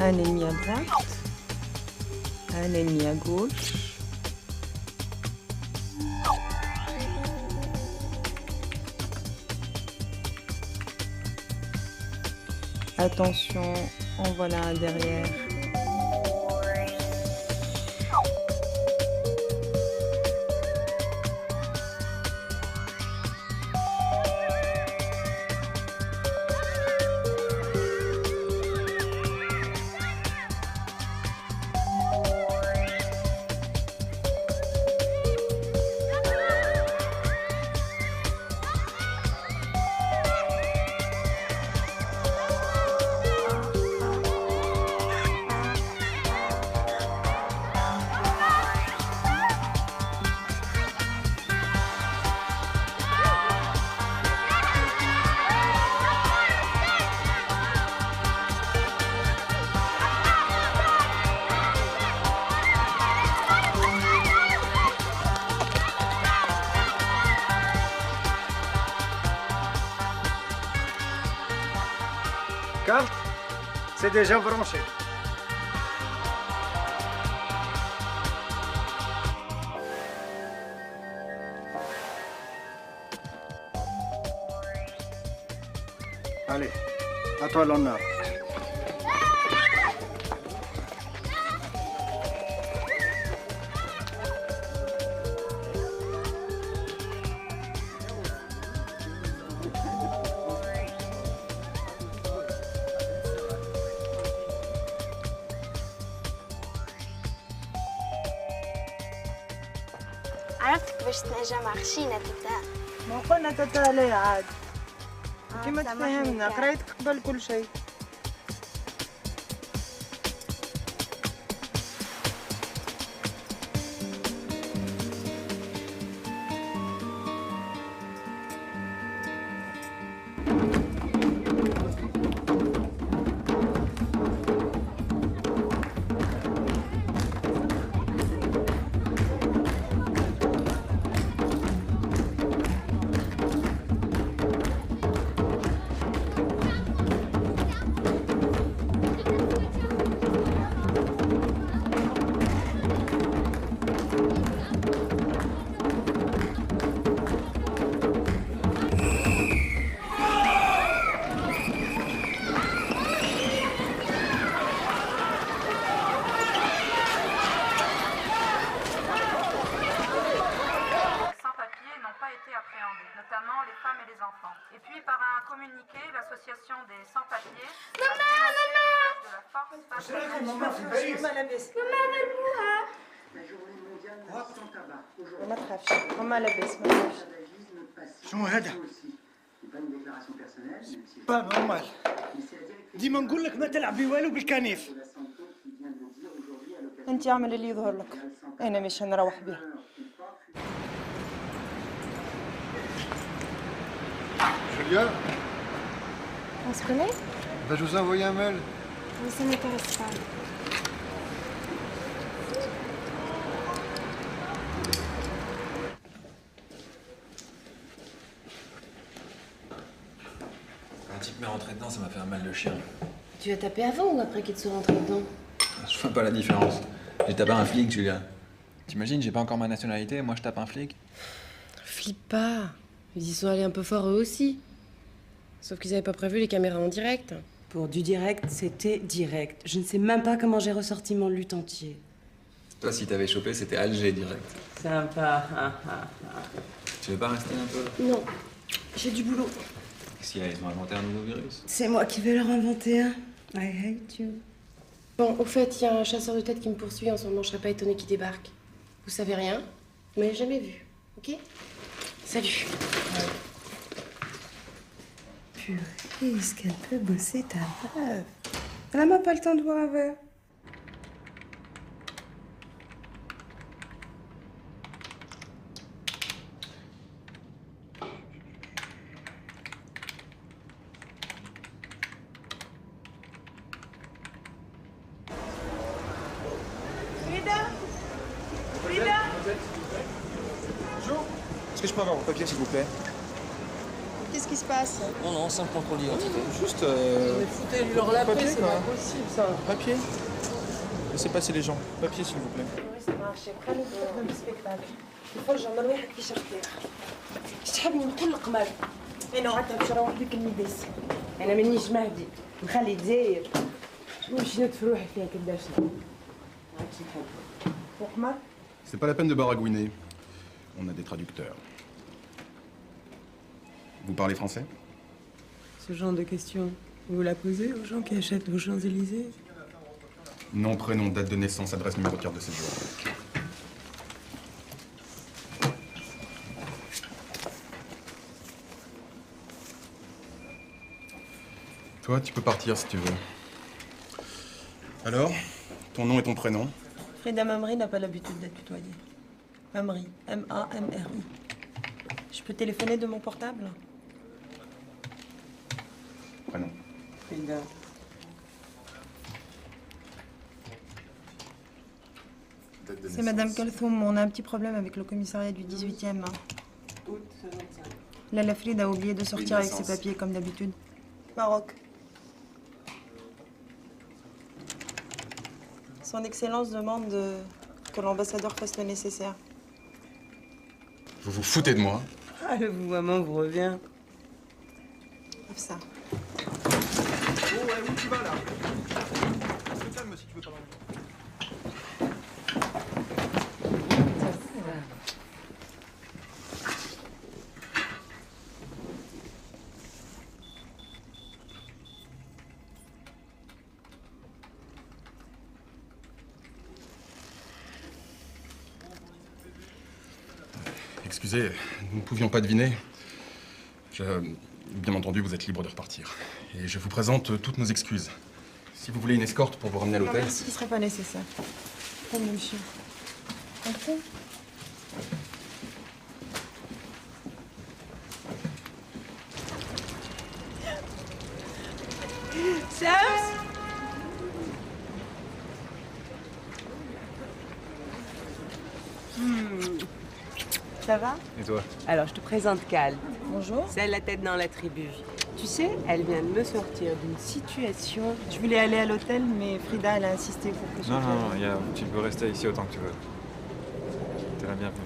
Un ennemi à droite. Un ennemi à gauche. Attention, en voilà un derrière. Carte, c'est déjà branché. Allez, à toi l'honneur. عرفت كيفاش تنجم عخشينة تتا. ما قلنا تتا ليه عاد. كيما سامحني تفهمنا كان. قريتك قبل كل شيء. Sans-papiers n'ont pas été appréhendés, notamment les femmes et les enfants. Et puis, par un communiqué, l'association des sans-papiers a dénoncé l'usage de la force face à ما تخافش هما لاباس ما تخافش. شنو هذا؟ با نورمال. ديما نقول لك ما تلعب بوالو بالكنيف. انت اعمل اللي يظهر لك. انا مش نروح بها. Julia, On se connaît? je vous ai envoyé un mail. Mais ça m'intéresse pas. Un type m'est rentré dedans, ça m'a fait un mal de chien. Tu as tapé avant ou après qu'il te soit rentré dedans? Je vois pas la différence. J'ai tapé un flic, Julia. T'imagines, j'ai pas encore ma nationalité, moi je tape un flic. Flippe pas. Ils y sont allés un peu fort eux aussi. Sauf qu'ils avaient pas prévu les caméras en direct. Pour du direct, c'était direct. Je ne sais même pas comment j'ai ressorti mon lutte entier. Toi, si t'avais chopé, c'était Alger direct. Sympa. Tu veux pas rester un peu? Non, j'ai du boulot. Qu'est-ce qu'il y a? Ils ont inventé un nouveau virus. C'est moi qui vais leur inventer un. I hate you. Bon, au fait, il y a un chasseur de tête qui me poursuit en ce moment. Je serais pas étonnée qu'il débarque. Vous savez rien, vous m'avez jamais vu, ok? Salut. Purée, est-ce qu'elle peut bosser ta meuf? Elle a même pas le temps de boire un verre. Est-ce que je peux avoir vos papiers, s'il vous plaît? Qu'est-ce qui se passe? Non, non, simple contrôle d'identité. Juste. Mais foutez-lui leur la paix, papier, c'est quoi. pas possible ça. Papier. Laissez passer les gens. Papier, s'il vous plaît. ça marche. خلينا نفوتنا بالسبيكتاكل. الفرجة عمر واحد كيشرح فيها. اش تحبني نقول لك قمر؟ انا عاد باش نروح بك الميداس. انا مانيش مهدي. نخلي الجزائر. ونمشي نتف روحي فيها كداش. ما عادش نحب. وقمر؟ C'est pas la peine de baragouiner. On a des traducteurs. Vous parlez français? Ce genre de questions, vous la posez aux gens qui achètent aux Champs-Élysées? Nom, prénom, date de naissance, adresse, numéro de carte de séjour. Toi, tu peux partir si tu veux. Alors, ton nom et ton prénom? Frida Mamri n'a pas l'habitude d'être tutoyée. Mamri, M-A-M-R-I. Je peux téléphoner de mon portable? Prénom. Frida. Date de C'est naissance. Madame Kalthoum, on a un petit problème avec le commissariat du 18e. Lala Frida a oublié de sortir avec ses papiers comme d'habitude. Maroc. Son Excellence demande que l'ambassadeur fasse le nécessaire. Vous vous foutez de moi? Ah, le vouvoiement vous revient. Ça. Oh, ouais, où tu vas là? Calme si tu veux pas l'enlever. Excusez, nous ne pouvions pas deviner. Bien entendu, vous êtes libre de repartir. Et je vous présente toutes nos excuses. Si vous voulez une escorte pour vous ramener à l'hôtel... Ce qui serait pas nécessaire. Comme monsieur. Entrez. Sams! Ça va? Et toi? Alors, je te présente Cal. Bonjour. C'est elle la tête dans la tribu. Tu sais, elle vient de me sortir d'une situation. Je voulais aller à l'hôtel, mais Frida, elle a insisté pour que je Non, vienne. non, non, tu peux rester ici autant que tu veux. T'es la bienvenue.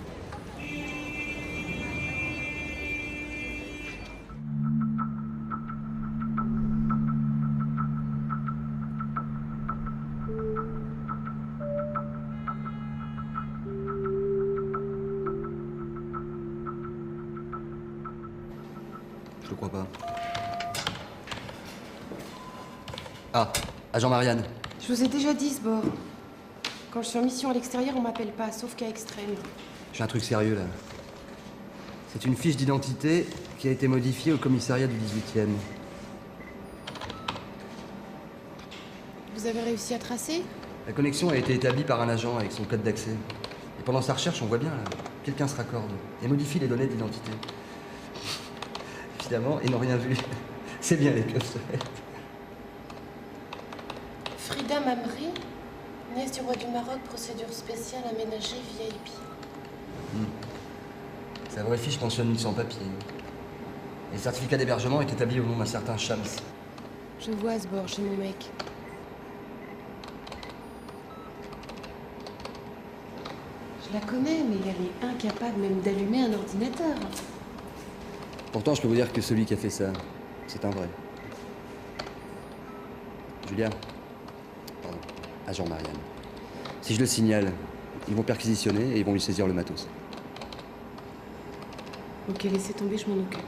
Je le crois pas. Ah, agent Marianne. Je vous ai déjà dit, Sbor. Quand je suis en mission à l'extérieur, on m'appelle pas, sauf cas extrême. J'ai un truc sérieux là. C'est une fiche d'identité qui a été modifiée au commissariat du 18e. Vous avez réussi à tracer? La connexion a été établie par un agent avec son code d'accès. Et pendant sa recherche, on voit bien là, quelqu'un se raccorde et modifie les données d'identité. Évidemment, ils n'ont rien vu. C'est bien les keufs. Frida Mamri, nièce du roi du Maroc, procédure spéciale aménagée VIP. Sa vraie fiche mentionne une sans-papier. Et le certificat d'hébergement est établi au nom d'un certain Shams. Je vois Sbor chez mon mec. Je la connais, mais elle est incapable même d'allumer un ordinateur. Pourtant, je peux vous dire que celui qui a fait ça, c'est un vrai. Julia. Pardon. Agent Marianne. Si je le signale, ils vont perquisitionner et ils vont lui saisir le matos. Ok, laissez tomber, je m'en occupe.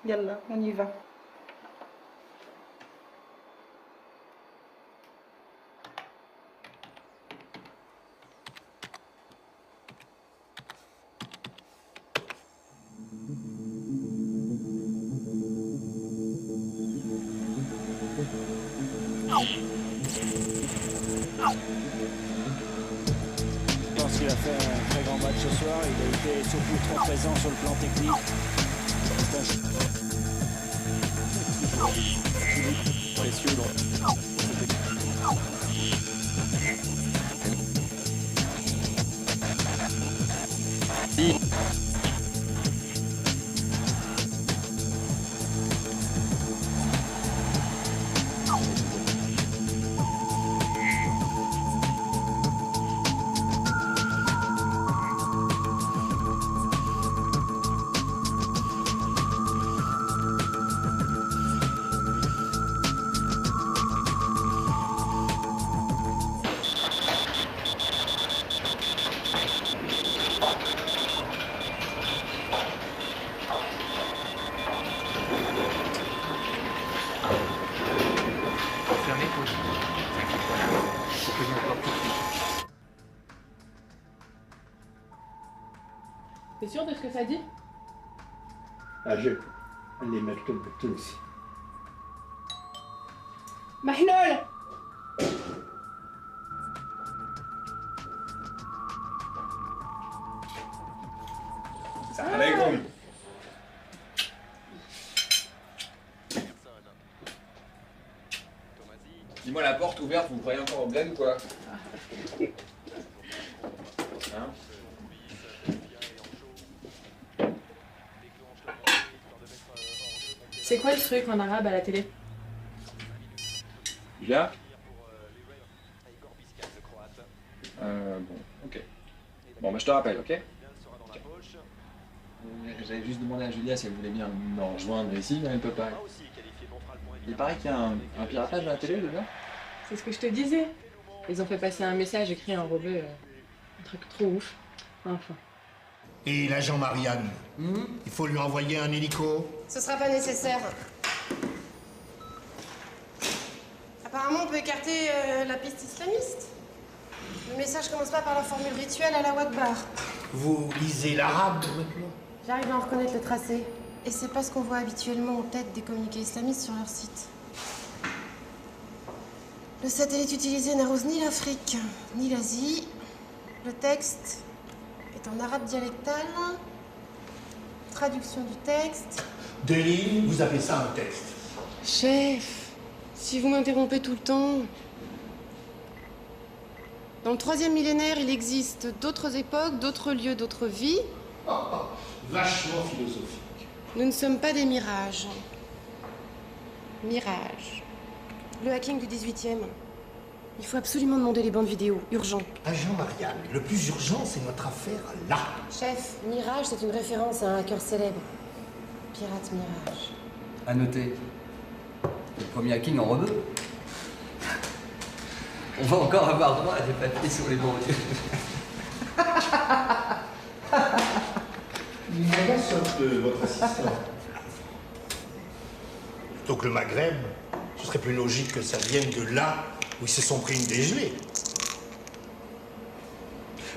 Yalla, on y va. Je pense qu'il a fait un très grand match ce soir. Il a été surtout trop présent sur le plan technique. Précieux dans T'es sûr de ce que ça dit? أجل اللي مكتوب بالتونسي. محلول. Salam alaikum. Dis-moi, la porte ouverte, vous croyez encore au bled ou quoi? Hein? C'est quoi le truc en arabe à la télé? Julia? Bon, ok. Bon, bah je te rappelle, ok? J'avais juste demandé à Julia si elle voulait bien me rejoindre ici, mais elle peut pas. Il paraît qu'il y a un piratage à la télé déjà. C'est ce que je te disais. Ils ont fait passer un message écrit en rebeu. Un truc trop ouf. Enfin. Et l'agent Marianne, il faut lui envoyer un hélico. Ce sera pas nécessaire. Apparemment, on peut écarter la piste islamiste. Le message commence pas par la formule rituelle à la Wakbar. Vous lisez l'arabe maintenant? J'arrive à en reconnaître le tracé. Et c'est pas ce qu'on voit habituellement en tête des communiqués islamistes sur leur site. Le satellite utilisé n'arrose ni l'Afrique, ni l'Asie. Le texte est en arabe dialectal. Traduction du texte. Deux lignes, vous appelez ça un texte? Chef, si vous m'interrompez tout le temps... Dans le 3e millénaire, il existe d'autres époques, d'autres lieux, d'autres vies. Vachement philosophique. Nous ne sommes pas des mirages. Mirage. Le hacking du 18e. Il faut absolument demander les bandes vidéo. Urgent. Agent Marianne, le plus urgent, c'est notre affaire là. Chef, Mirage, c'est une référence à un hacker célèbre. Pirate Mirage. À noter, le premier hacking en rebeu. On va encore avoir droit à des papiers sur les banlieues. Il m'agace un peu, votre assistant. Plutôt que le Maghreb, ce serait plus logique que ça vienne de là où ils se sont pris une dégelée.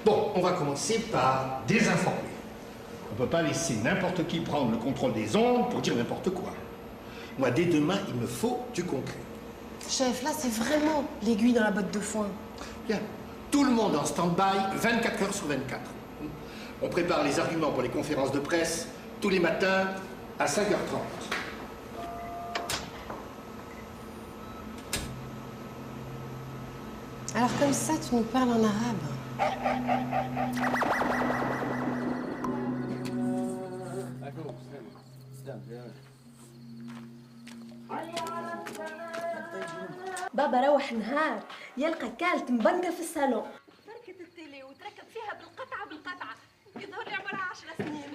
Bon, on va commencer par désinformer. On ne peut pas laisser n'importe qui prendre le contrôle des ondes pour dire n'importe quoi. Moi, dès demain, il me faut du concret. Chef, là, c'est vraiment l'aiguille dans la botte de foin. Bien. Tout le monde en stand-by, 24 heures sur 24. On prépare les arguments pour les conférences de presse tous les matins à 5h30. Alors comme ça, tu nous parles en arabe. بابا روح نهار يلقى كالت مبنكة في الصالون. تركت التيلي وتركب فيها بالقطعة يظهر لي عمرها 10 سنين.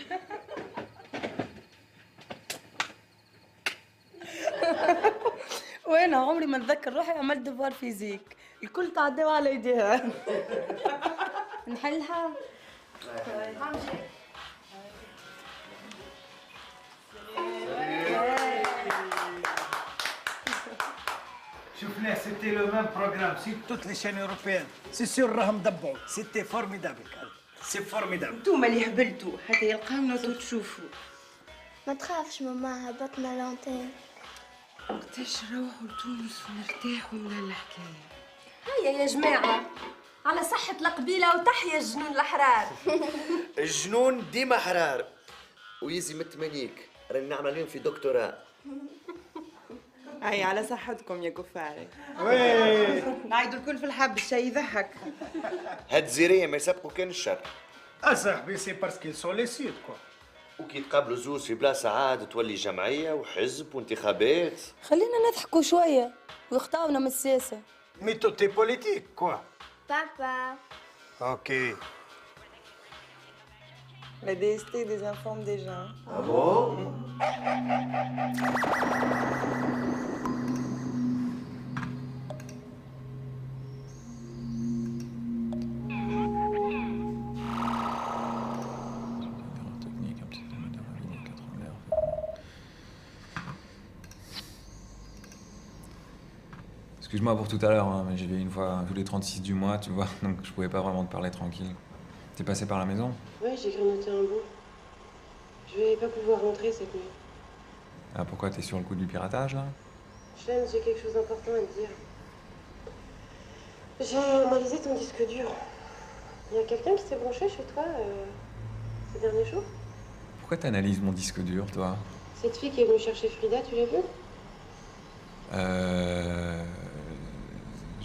وين عمري ما اتذكر روحي عملت ديفوار فيزيك، الكل تعدوا على ايديها. نحلها. شفناه سيتي لو ميم بروغرام سي توت لي شين اوروبيان سي سور راهم ضبعوا سيتي فورميدابل سي فورميدابل. انتوما اللي هبلتوا حتى يلقاونا تشوفوا. ما تخافش ماما هبطنا لونتين. وقتاش نروحوا لتونس ونرتاحوا من هالحكايه. هيا يا جماعه على صحة القبيلة وتحيا الجنون الأحرار. الجنون ديما حرار ويزي متمنيك راني نعمل اليوم في دكتوراه. اي على صحتكم يا كفاري. وي نعيدوا الكل في الحب الشيء يضحك. هاد الزيريه ما يسبقوا كان الشر. اصاحبي سي باسكو سون لي سيد كوا. وكي تقابلوا زوز في بلاصه عاد تولي جمعيه وحزب وانتخابات. خلينا نضحكوا شوية ويخطاونا من السياسة. مي توتي بوليتيك كوا. بابا. اوكي. La DST désinforme déjà. Ah bon? Excuse-moi pour tout à l'heure, hein, mais j'y vais une fois tous les 36 du mois, tu vois, donc je pouvais pas vraiment te parler tranquille. T'es passé par la maison? Ouais, j'ai grignoté un bout. Je vais pas pouvoir rentrer cette nuit. Ah, pourquoi t'es sur le coup du piratage, là? Chen, j'ai quelque chose d'important à te dire. J'ai analysé ton disque dur. Il y a quelqu'un qui s'est branché chez toi ces derniers jours? Pourquoi t'analyses mon disque dur, toi? Cette fille qui est venue chercher Frida, tu l'as vue?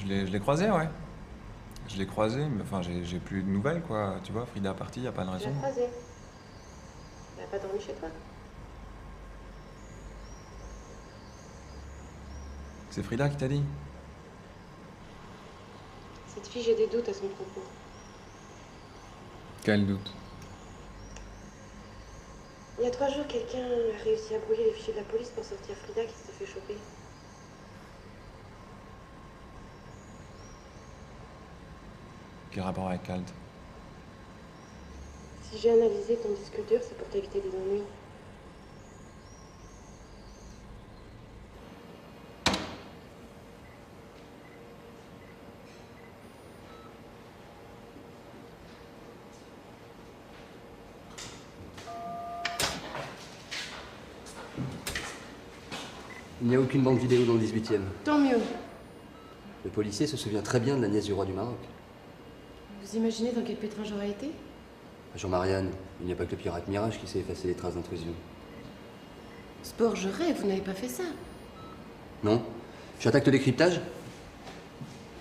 Je l'ai croisée, ouais. Je l'ai croisée, mais enfin, j'ai plus de nouvelles, quoi. Tu vois, Frida est partie, y a pas de Tu raison. l'as croisée. Elle a pas dormi chez toi? C'est Frida qui t'a dit? Cette fille, j'ai des doutes à son propos. Quel doute? Il y a 3 jours, quelqu'un a réussi à brouiller les fichiers de la police pour sortir Frida qui s'est fait choper. Quel rapport avec Kalt? Si j'ai analysé ton disque dur, c'est pour t'éviter des ennuis. Il n'y a aucune bande vidéo dans le 18e. Tant mieux. Le policier se souvient très bien de la nièce du roi du Maroc. Vous imaginez dans quel pétrin j'aurais été? Jean-Marianne, il n'y a pas que le pirate Mirage qui sait effacer les traces d'intrusion. Sport, je rêve, vous n'avez pas fait ça. Non? J'attaque le décryptage?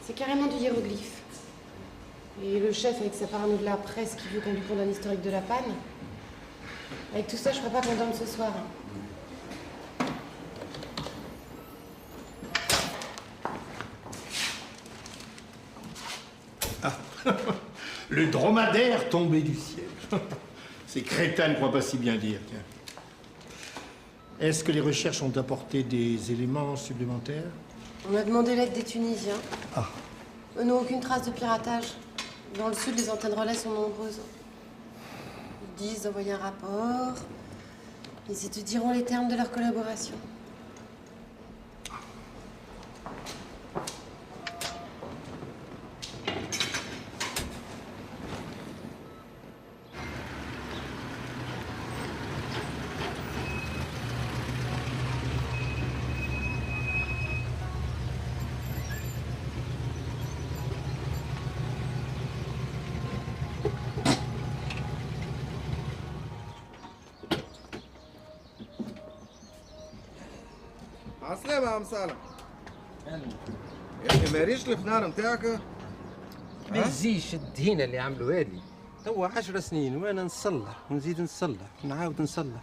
C'est carrément du hiéroglyphe. Et le chef avec sa parano de la presse qui veut qu'on lui ponde un historique de la panne. Avec tout ça, je crois pas qu'on dorme ce soir. Le dromadaire tombé du ciel. Ces crétins ne croient pas si bien dire. Tiens. Est-ce que les recherches ont apporté des éléments supplémentaires? On a demandé l'aide des Tunisiens. Ah. Eux n'ont aucune trace de piratage. Dans le sud, les antennes relais sont nombreuses. Ils disent d'envoyer un rapport. Ils étudieront les termes de leur collaboration. عالسلامة يا عم صالح. يا اخي ما ريش الفنار نتاعك؟ ما يزيش الدهينة اللي عملوها لي. توا 10 سنين وانا نصلح ونزيد نصلح ونعاود نصلح.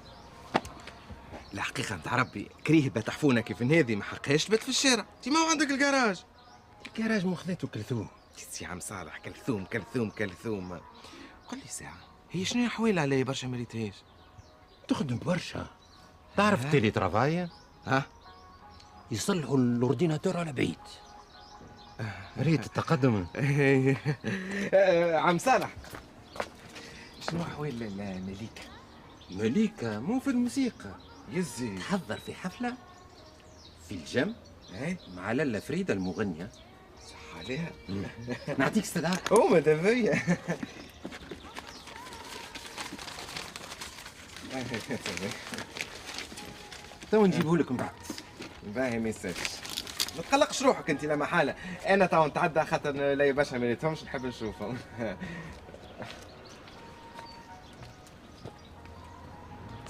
الحقيقة نتاع ربي كريهبة تحفونة كيف هذه ما حقهاش تبات في الشارع، انت ما عندك الكراج. الكراج مخذته كلثوم. يا عم صالح كلثوم كلثوم كلثوم. قل لي ساعة، هي شنو حويلة علي برشا ما ريتهاش؟ تخدم برشا. تعرف التيلي ترافاي؟ ها؟ يصلحوا الاورديناتور على بعيد. ريت التقدم. عم صالح شنو حويل مليكة؟ مليكة مو في الموسيقى. يزي تحضر في حفلة في الجم ايه مع لاله فريده المغنيه. صح عليها. نعطيك استدعاء. او ماذا بيا. تو نجيبه لك من بعد. باهي ما يسالش. ما تقلقش روحك انت لا محاله، انا تو نتعدى خاطر لا باشا ما ريتهمش نحب نشوفهم.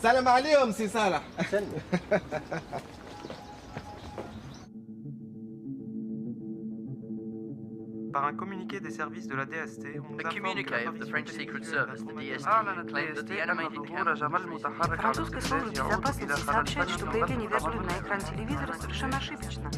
سلام عليهم سي صالح. Par un communiqué des services de la DST, on nous informe que la of the French Secret Service, the DST, أعلنت claimed that the DST أن animated ظهور جمل متحرك على Французской службе التلفاز يعود безопасности إلى сообщают, что появление вертолета на экране телевизора совершенно ошибочно.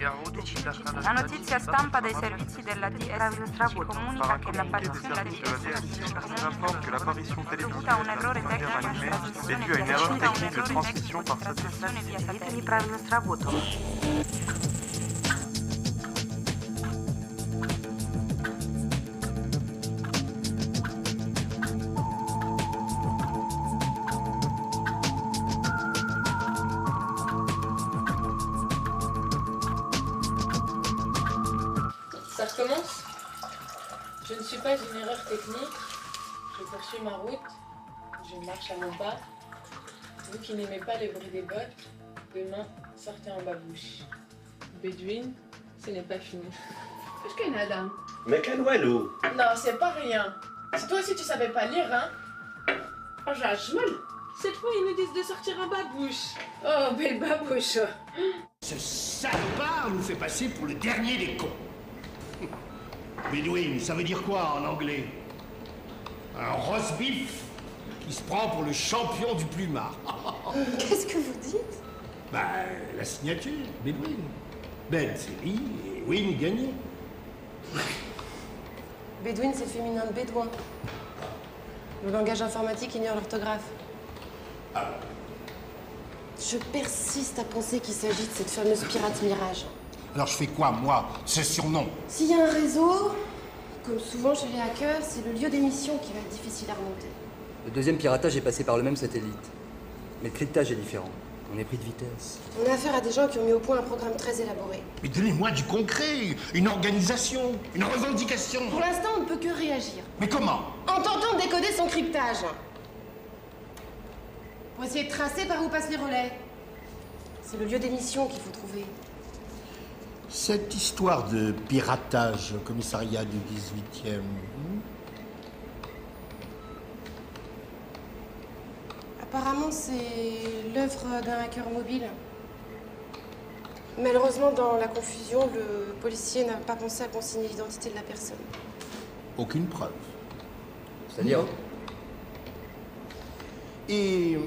La notizia stampa dei servizi della DST ci comunica che l'apparizione della nous informe que l'apparition télévisuelle dovuta a un errore de la tecnico première di animée est trasmissione due à une erreur via technique de transmission par satellite. trasmissione via satellite неправильно сработала. Ça recommence. Je ne suis pas une erreur technique. Je poursuis ma route. Je marche à mon pas. Vous qui n'aimez pas les bruits des bottes, demain, sortez en babouche. Bédouine, ce n'est pas fini. Qu'est-ce qu'il y a, Adam? Mais quel walou? Non, c'est pas rien. Si toi aussi tu savais pas lire, hein? Oh, j'ai un chemin. Cette fois, ils nous disent de sortir en babouche. Oh, belle babouche. Ce salopard nous fait passer pour le dernier des cons. Bédouine, ça veut dire quoi en anglais? Un roast beef qui se prend pour le champion du plumard. Qu'est-ce que vous dites? Bah, la signature, Bédouine. Ben, série et Win gagné. Bédouine, c'est le féminin de bédouin. Le langage informatique ignore l'orthographe. Je persiste à penser qu'il s'agit de cette fameuse pirate Mirage. Alors je fais quoi, moi, ce surnom? S'il y a un réseau, comme souvent chez les hackers, c'est le lieu d'émission qui va être difficile à remonter. Le deuxième piratage est passé par le même satellite. Mais le cryptage est différent. On est pris de vitesse. On a affaire à des gens qui ont mis au point un programme très élaboré. Mais donnez-moi du concret, une organisation, une revendication. Pour l'instant, on ne peut que réagir. Mais comment? En tentant de décoder son cryptage. Pour essayer de tracer par où passent les relais. C'est le lieu d'émission qu'il faut trouver. Cette histoire de piratage au commissariat du 18e... Apparemment, c'est l'œuvre d'un hacker mobile. Malheureusement, dans la confusion, le policier n'a pas pensé à consigner l'identité de la personne. Aucune preuve. C'est-à-dire? Et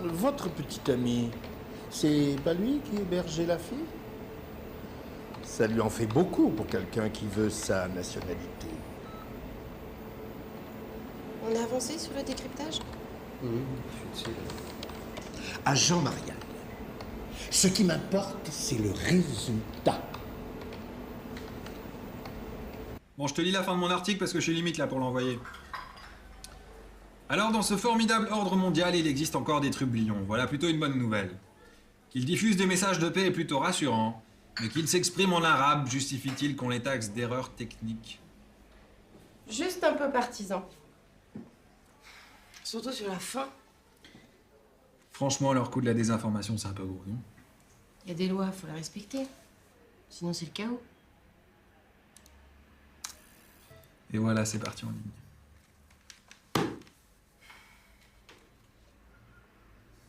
votre petit ami, c'est pas lui qui hébergeait la fille? Ça lui en fait beaucoup pour quelqu'un qui veut sa nationalité. On a avancé sur le décryptage? Je suis dessus. Agent Marianne, ce qui m'importe, c'est le résultat. Bon, je te lis la fin de mon article parce que je suis limite là pour l'envoyer. Alors, dans ce formidable ordre mondial, il existe encore des trublions. Voilà plutôt une bonne nouvelle. Qu'ils diffusent des messages de paix est plutôt rassurant. Mais qu'ils s'expriment en arabe justifie-t-il qu'on les taxe d'erreurs techniques? Juste un peu partisan. Surtout sur la fin. Franchement, leur coup de la désinformation, c'est un peu gros, non? Il y a des lois, faut les respecter. Sinon, c'est le chaos. Et voilà, c'est parti en ligne.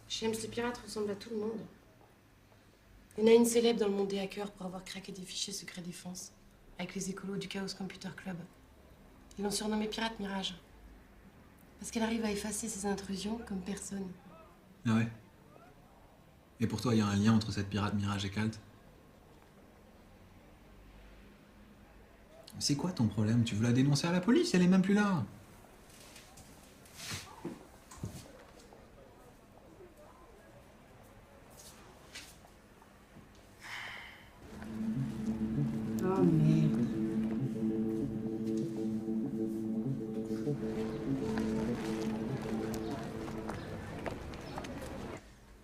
James le pirate ressemble à tout le monde. Il y en a une célèbre dans le monde des hackers pour avoir craqué des fichiers secret défense avec les écolos du Chaos Computer Club. Ils l'ont surnommée Pirate Mirage. Parce qu'elle arrive à effacer ses intrusions comme personne. Ah ouais? Et pour toi, il y a un lien entre cette pirate Mirage et Kalt? C'est quoi ton problème? Tu veux la dénoncer à la police? Elle est même plus là. Oh merde.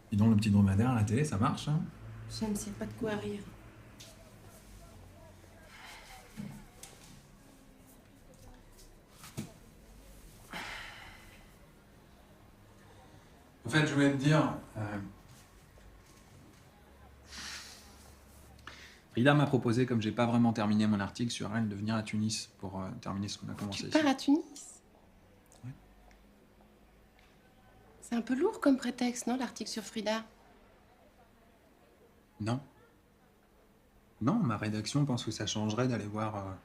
Dis donc, le petit dromadaire à la télé, ça marche, hein? James, c'est pas de quoi rire. En fait, je voulais te dire... Frida m'a proposé, comme j'ai pas vraiment terminé mon article sur elle, de venir à Tunis pour terminer ce qu'on a commencé ici. Tu pars à Tunis? Ouais. C'est un peu lourd comme prétexte, non, l'article sur Frida? Non. Non, ma rédaction pense que ça changerait d'aller voir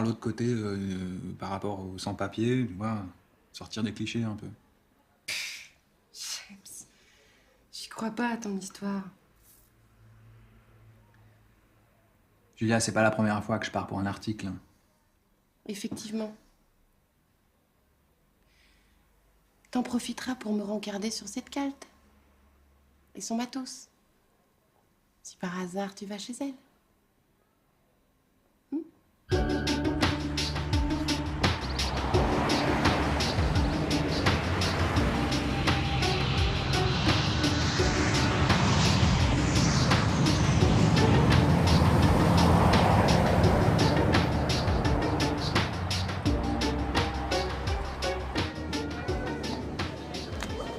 l'autre côté par rapport aux sans-papiers, tu vois, sortir des clichés un peu. James, j'y crois pas à ton histoire. Julia, c'est pas la première fois que je pars pour un article. Effectivement. T'en profiteras pour me rencarder sur cette calte. Et son matos. Si par hasard tu vas chez elle.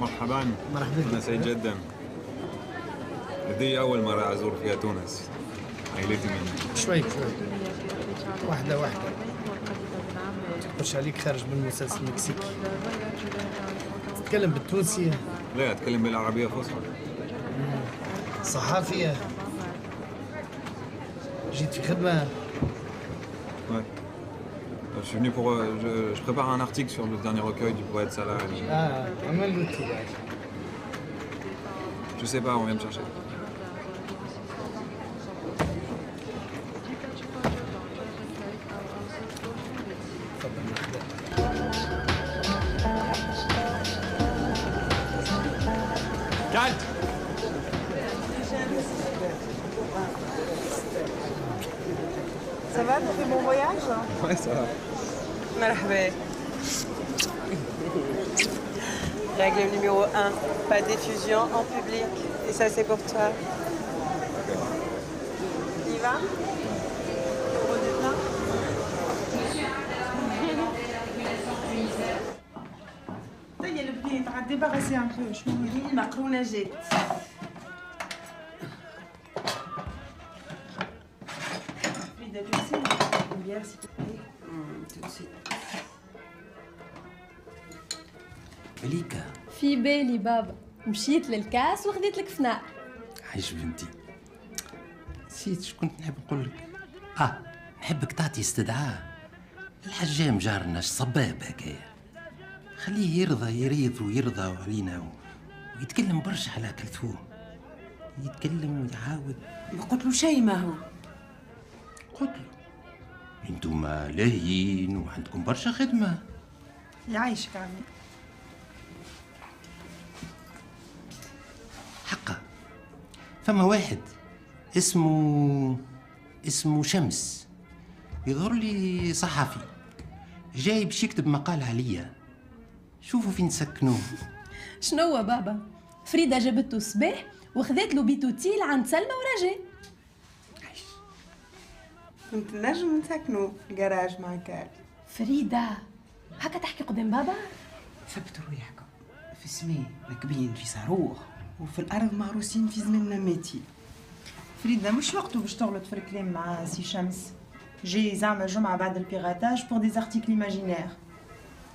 مرحبا. مرحبا. أنا سعيد جدا. هذه أول مرة أزور فيها تونس. عائلتي مني. شوي واحدة واحدة. تخش عليك خارج من مسلسل مكسيكي. تتكلم بالتونسية؟ لا، أتكلم بالعربية الفصحى. صحافية. جيت في خدمة. Ouais. Je suis venu pour... je prépare un article sur le dernier recueil du poète Salah. Ah, عمل له. Je sais pas, on vient me chercher. Calte! Ça va, t'as fait bon voyage? Ouais, ça va. Marhaba. Règle numéro 1, pas d'effusion en public. Et ça, c'est pour toi. Y va? طيب البنات عاد ديباراسي ان بو شنو هي المقرونه جات. فريدة توسي بيان سي tout de suite. مليكة في بالي بابا، مشيت للكاس وخديت لك فناء. عايش بنتي. نسيت شكون نحب نقول لك. نحبك تعطي استدعاء. الحجام جارنا صباب هكايا. خليه يرضى يريض ويرضى علينا ويتكلم برشا على كلثوم. يتكلم ويعاود. ما قلت له شيء ما هو. قلت له انتوما لاهيين وعندكم برشا خدمة. يعيشك عمي. حقا فما واحد اسمه شمس، يظهر لي صحفي جاي باش يكتب مقال عليا. شوفوا فين سكنوه. شنو بابا؟ فريدة جابته الصباح وخذت له بيتوتيل عند سلمى ورجاء. كنت نجم نسكنوا في الجراج مع كال. فريدة هكا تحكي قدام بابا؟ ثبتوا رويحكم. في السماء راكبين في صاروخ وفي الارض معروسين في زمننا ماتي. فريدة مش وقته باش تغلط في الكلام مع سي شمس. جاي زعما جمعة بعد البيغاتاج بور دي زارتيكل ايماجينير.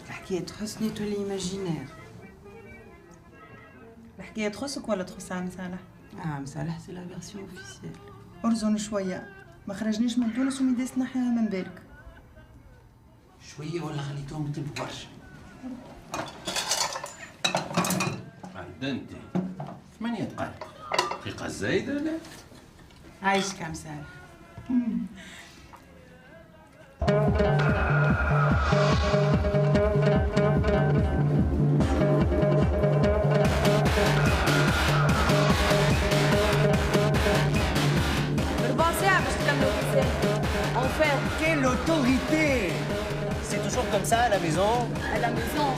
الحكاية تخصني تولي ايماجينير. الحكاية تخصك ولا تخص عم صالح؟ عم صالح سي لا فيرسيون اوفيسيال. ارزن شوية، ما خرجنيش من تونس وميداس نحيها من بالك. شوية ولا خليتهم يتبوا برشا. عندنتي 8 دقائق. دقيقة زايدة لا؟ عايشك عم صالح. ربع ساعة باش تكملوا الرسالة. Enfin. Quelle autorité! C'est toujours comme ça à la maison? À la maison,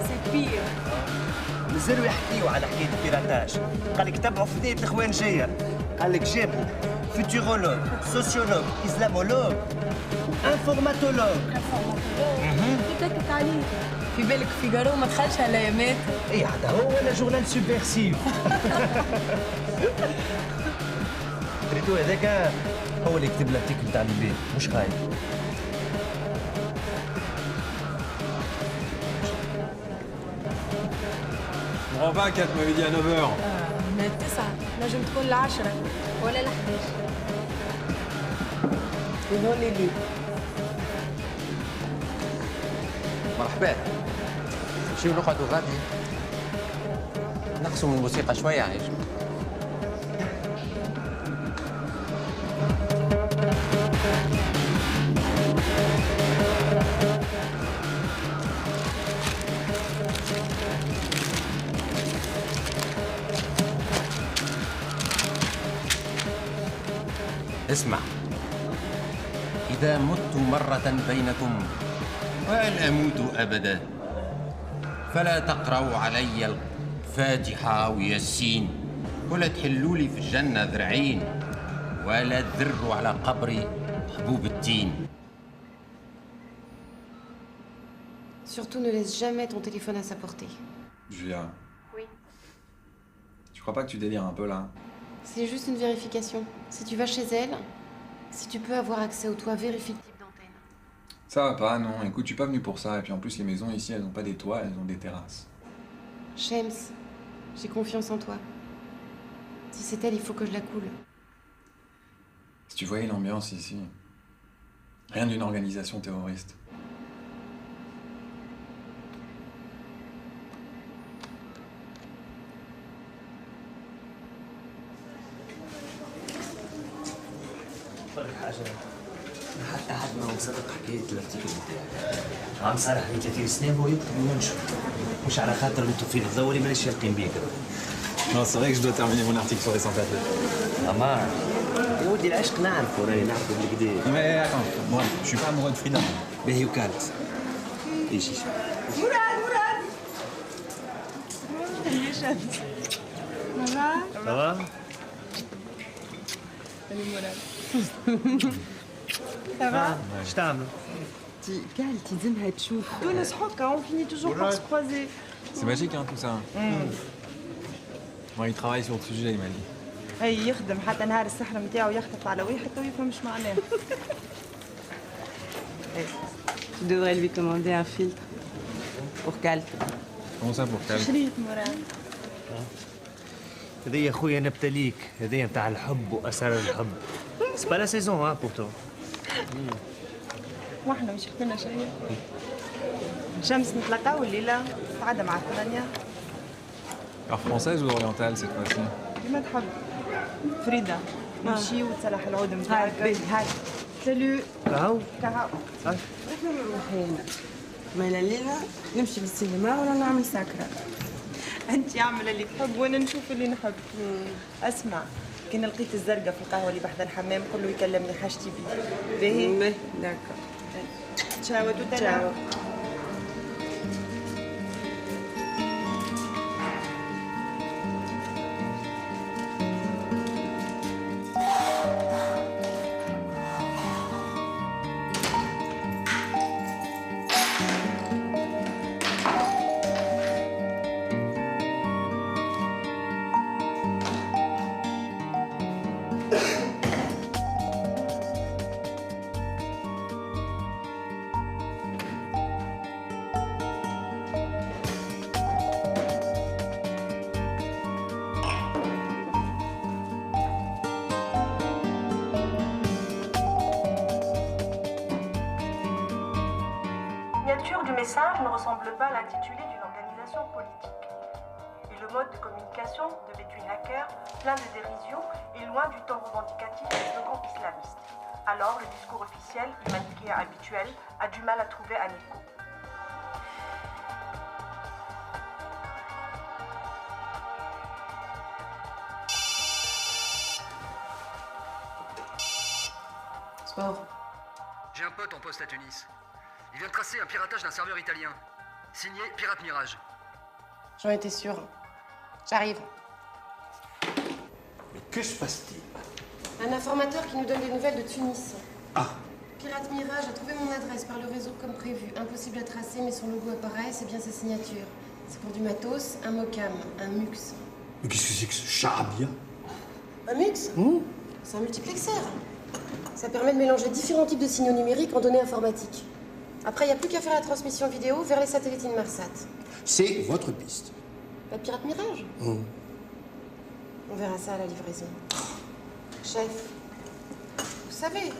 c'est pire. مازالوا يحكيوا على حكاية البيراتاج. قال لك تبعوا فدية الإخوان جاية. قال لك جابوا futurologue, sociologue, islamologue, informatologue. يتلكك عليك. في بالك فيجارو ما دخلش على يامات. ايه هذا هو ولا جورنال سوبرسيف؟ ريتو هذاك هو اللي كتب الارتيكل تاع البيت مش خايف. Je comprends pas, Kat m'avait dit à 9h. من 9 نجم تكون 10 ولا 11. يظهر لي مرحبا. نمشيو نقعدوا غادي. نقصوا من الموسيقى شوية عايش. اسمع، إذا مت مرة بينكم وأن أموت أبدا فلا تقرأوا علي الفاتحة وياسين ولا تحلوا لي في الجنة ذرعين ولا تذروا على قبري حبوب التين. Surtout ne laisse jamais ton téléphone à sa portée. Julia. Oui. Tu crois pas que tu délires un peu là? C'est juste une vérification. Si tu vas chez elle, si tu peux avoir accès au toit, vérifie le type d'antenne. Ça va pas, non. Écoute, je suis pas venu pour ça. Et puis en plus, les maisons ici, elles ont pas des toits, elles ont des terrasses. Shems, j'ai confiance en toi. Si c'est elle, il faut que je la coule. Si tu voyais l'ambiance ici, rien d'une organisation terroriste. حتى حد ما هو صدق حكايه الارتيكل نتاعك. عم صالح من 30 سنه وهو يكتب وينشر. مش على خاطر انتم في الضوري مانيش يلقين بيك. Non, c'est vrai que je dois terminer mon article sur les sans-papiers. عمار يا ودي العشق نعرفه راني نعرفه بالكدا. Mais attends, moi, je suis pas amoureux de Frida. باهي وكالت. ايش مراد هي شمس. مراد. Ça va Salut مراد. Ça va? ايش تعملوا؟ قالتي زمها تشوف. تونس حكا on finit toujours par se croiser. C'est magique, hein, tout ça. Moi, il travaille sur le sujet, il m'a dit. اي يخدم حتى نهار السحر نتاعو يخطف على واحد تو يفهمش معناه. Tu devrais lui commander un filtre pour Kalt. Comment ça pour Cal? شريت مراد. هذا يا خويا نبتليك، هذا نتاع الحب واسرار الحب. سي با لا سيزون ها بورتو. واحنا مش حكينا شيء. شمس نتلاقاو الليلة تعدى مع الثانية. Alors française ou orientale cette fois-ci? كيما تحب. فريدة نمشي وتصلح العود نتاعك. هاي سالو. كاو. كاو. احنا نروح هنا. ما الليلة نمشي للسينما ولا نعمل ساكرة. انت اعمل اللي تحب وانا نشوف اللي نحب. اسمع كي لقيت الزرقاء في القهوه اللي بحذا الحمام قول له يكلمني حاجتي بيه. باهي داكا. تشاو تشاو. signature du message ne ressemble pas à l'intitulé d'une organisation politique. Et le mode de communication de Between Hackers, plein de dérision, est loin du ton revendicatif des slogans islamistes. Alors le discours officiel, humanitaire habituel, a du mal à trouver un écho. Sport. J'ai un pote en poste à Tunis. Il vient de tracer un piratage d'un serveur italien. Signé Pirate Mirage. J'en étais sûre. J'arrive. Mais que se passe-t-il? Un informateur qui nous donne des nouvelles de Tunis. Ah. Pirate Mirage a trouvé mon adresse par le réseau comme prévu. Impossible à tracer, mais son logo apparaît, c'est bien sa signature. C'est pour du matos, un mocam, un mux. Mais qu'est-ce que c'est que ce charabia? Un mux C'est un multiplexeur. Ça permet de mélanger différents types de signaux numériques en données informatiques. Après, il n'y a plus qu'à faire la transmission vidéo vers les satellites Inmarsat. C'est votre piste. La Pirate Mirage On verra ça à la livraison. Chef, vous savez,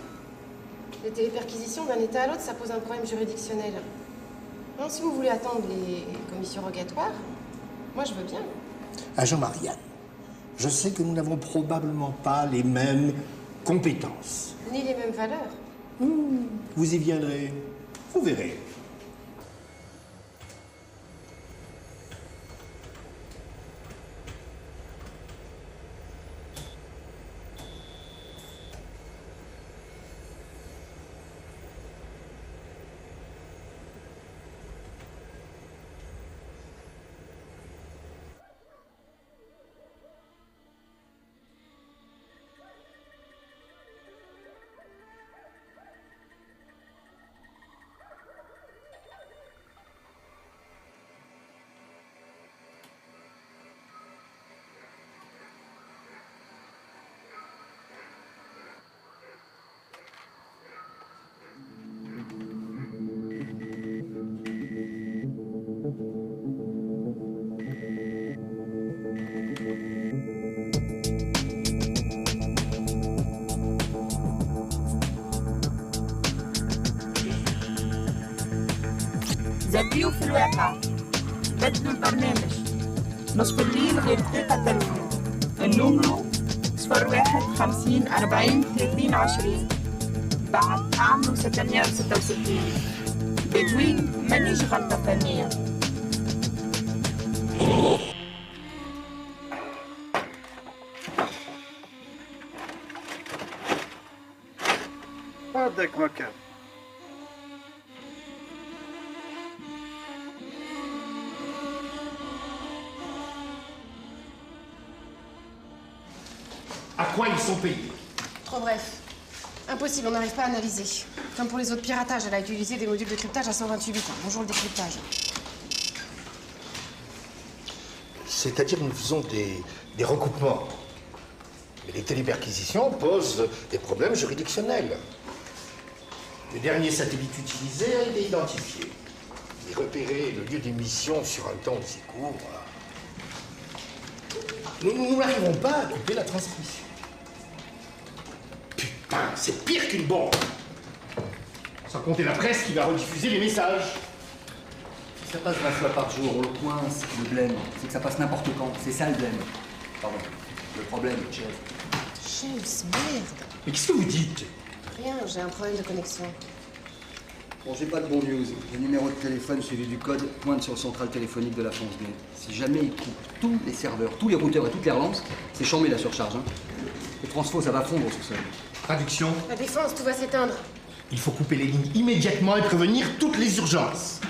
les téléperquisitions d'un état à l'autre, ça pose un problème juridictionnel. Non, si vous voulez attendre les commissions rogatoires, moi je veux bien. Agent Marianne, je sais que nous n'avons probablement pas les mêmes compétences. Ni les mêmes valeurs. Vous y viendrez, vous verrez. ذكيوا في الواقع، بدلوا البرنامج، نصف الليل غير دقيقة تلفون، النمرو 01 50 40 30 20، بعد أعملوا 666، بدوين مانيش غلطة فنية. هذاك مكان. À quoi ils sont payés? Trop bref. Impossible, on n'arrive pas à analyser. Comme pour les autres piratages, elle a utilisé des modules de cryptage à 128 bits. Bonjour le décryptage. C'est-à-dire nous faisons des recoupements. Mais les téléperquisitions posent des problèmes juridictionnels. Le dernier satellite utilisé a été identifié. Et repérer le lieu d'émission sur un temps aussi court, nous n'arrivons pas à couper la transmission. Putain, c'est pire qu'une bombe. Sans compter la presse qui va rediffuser les messages. Si ça passe 20 fois par jour, on le coince, le blême. C'est que ça passe n'importe quand. C'est ça le blême. Pardon. Le problème, chef. James, merde. Mais qu'est-ce que vous dites? Rien, j'ai un problème de connexion. Bon, j'ai pas de bon news. Le numéro de téléphone suivi du code pointe sur le central téléphonique de la France B. Si jamais ils coupent tous les serveurs, tous les routeurs et toutes les relances, c'est chambé la surcharge. Hein. Le transfo, ça va fondre tout seul. Traduction. La défense, tout va s'éteindre. Il faut couper les lignes immédiatement et prévenir toutes les urgences.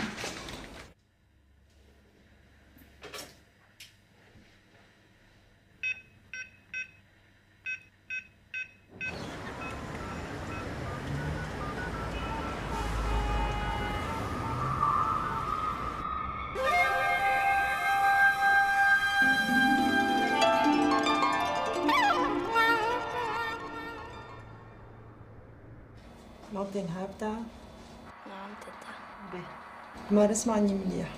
معطين هابطة؟ نعم تتا. باهي. ما اسمعني مليح.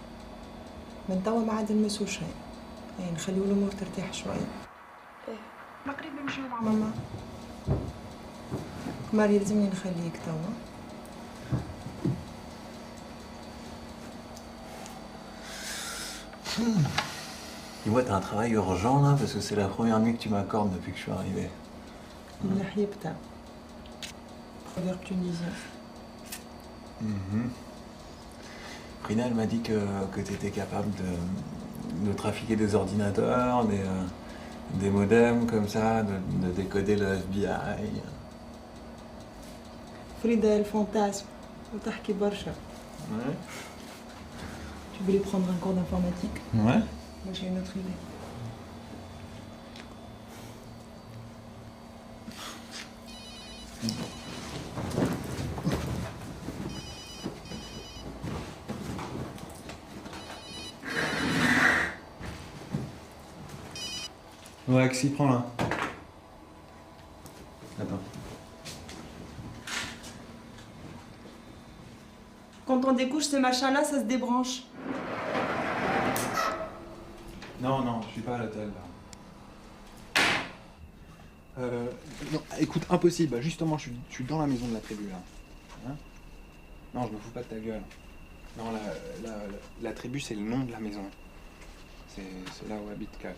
من توا ما عاد نلمسو شيء. يعني نخليو الأمور ترتاح شوية. إيه. ما قريب نمشيو مع ماما. كمار يلزمني نخليك توا. Dis-moi, t'as un travail urgent là, parce que c'est la première nuit que tu m'accordes depuis que je suis arrivé. من حيبتها. Vers tunisien. Rina, elle m'a dit que tu étais capable de trafiquer des ordinateurs, des modems comme ça, de décoder le FBI. Frida, le fantasme. وتحكي برشا. Ouais. Tu voulais prendre un cours d'informatique? Ouais. Moi j'ai une autre idée. Ouais, si, prends-la. Attends. Quand on découche ces machins-là, ça se débranche. Non, non, je suis pas à l'hôtel là. Non, écoute, impossible. Bah, justement, je suis dans la maison de la tribu là. Hein? Non, je me fous pas de ta gueule. Non, la tribu, c'est le nom de la maison. C'est là où habite Kat.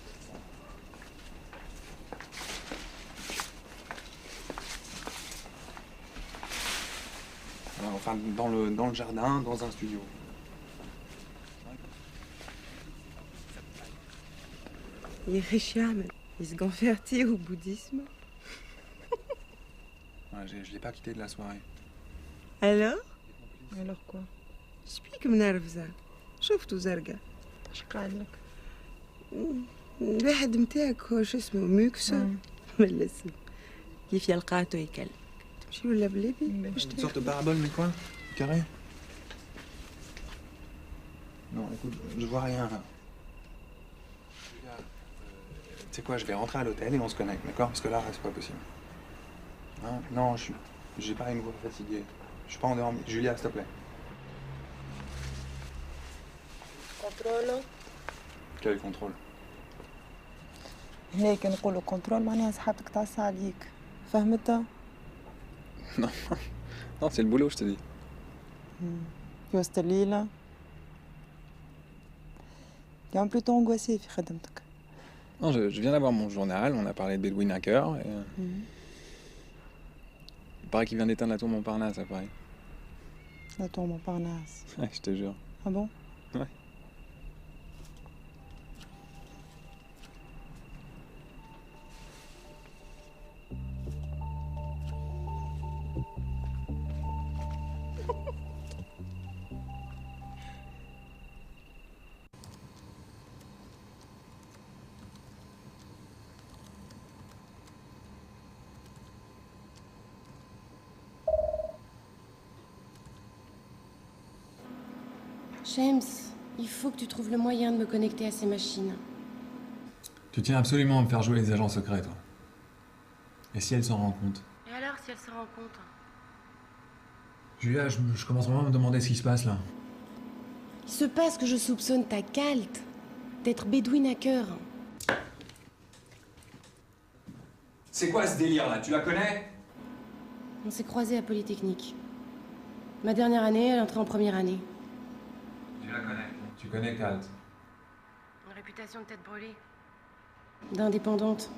Enfin, dans le jardin, dans un studio. يخش يعمل يسقنفرتي au bouddhisme. Ouais, je l'ai pas quitté de la soirée. Alors quoi? شبيك منرفزة؟ شفتو زرقاء. اش قال لك؟ الواحد متاعك هو شو اسمه ميكسر ولا اسم كيف يلقاتو يكلمك تمشي ولا بليبي؟ Une sorte de parabole, mais quoi? Carré? Non, écoute, je vois rien là. Tu sais quoi, je vais rentrer à l'hôtel et on se connecte, d'accord? Parce que là, c'est pas possible. Hein? Non, j'ai pas une voix fatiguée. Je suis pas endormi. Julia, s'il te plaît. Contrôle. Quel contrôle? هناك نقولوا كنترول معناها صحابتك تعصى عليك فهمتها؟ Non, non, c'est le boulot, je te dis. في وسط الليلة كان plutôt angoissé في خدمتك. Non, je viens d'avoir mon journal, on a parlé de Bedouin Hacker. Et, il paraît qu'il vient d'éteindre la tour Montparnasse à Paris. La tour Montparnasse. Ouais, je te jure. Ah bon? Ouais. James, il faut que tu trouves le moyen de me connecter à ces machines. Tu tiens absolument à me faire jouer les agents secrets, toi. Et si elle s'en rend compte? Et alors, si elle se rend compte? Julia, je commence vraiment à me demander ce qui se passe là. Il se passe que je soupçonne ta calte d'être Bedouin Hacker. C'est quoi ce délire là? Tu la connais? On s'est croisés à Polytechnique. Ma dernière année, elle entrait en première année. Tu la connais. Tu connais Kalt. Une réputation de tête brûlée. D'indépendante.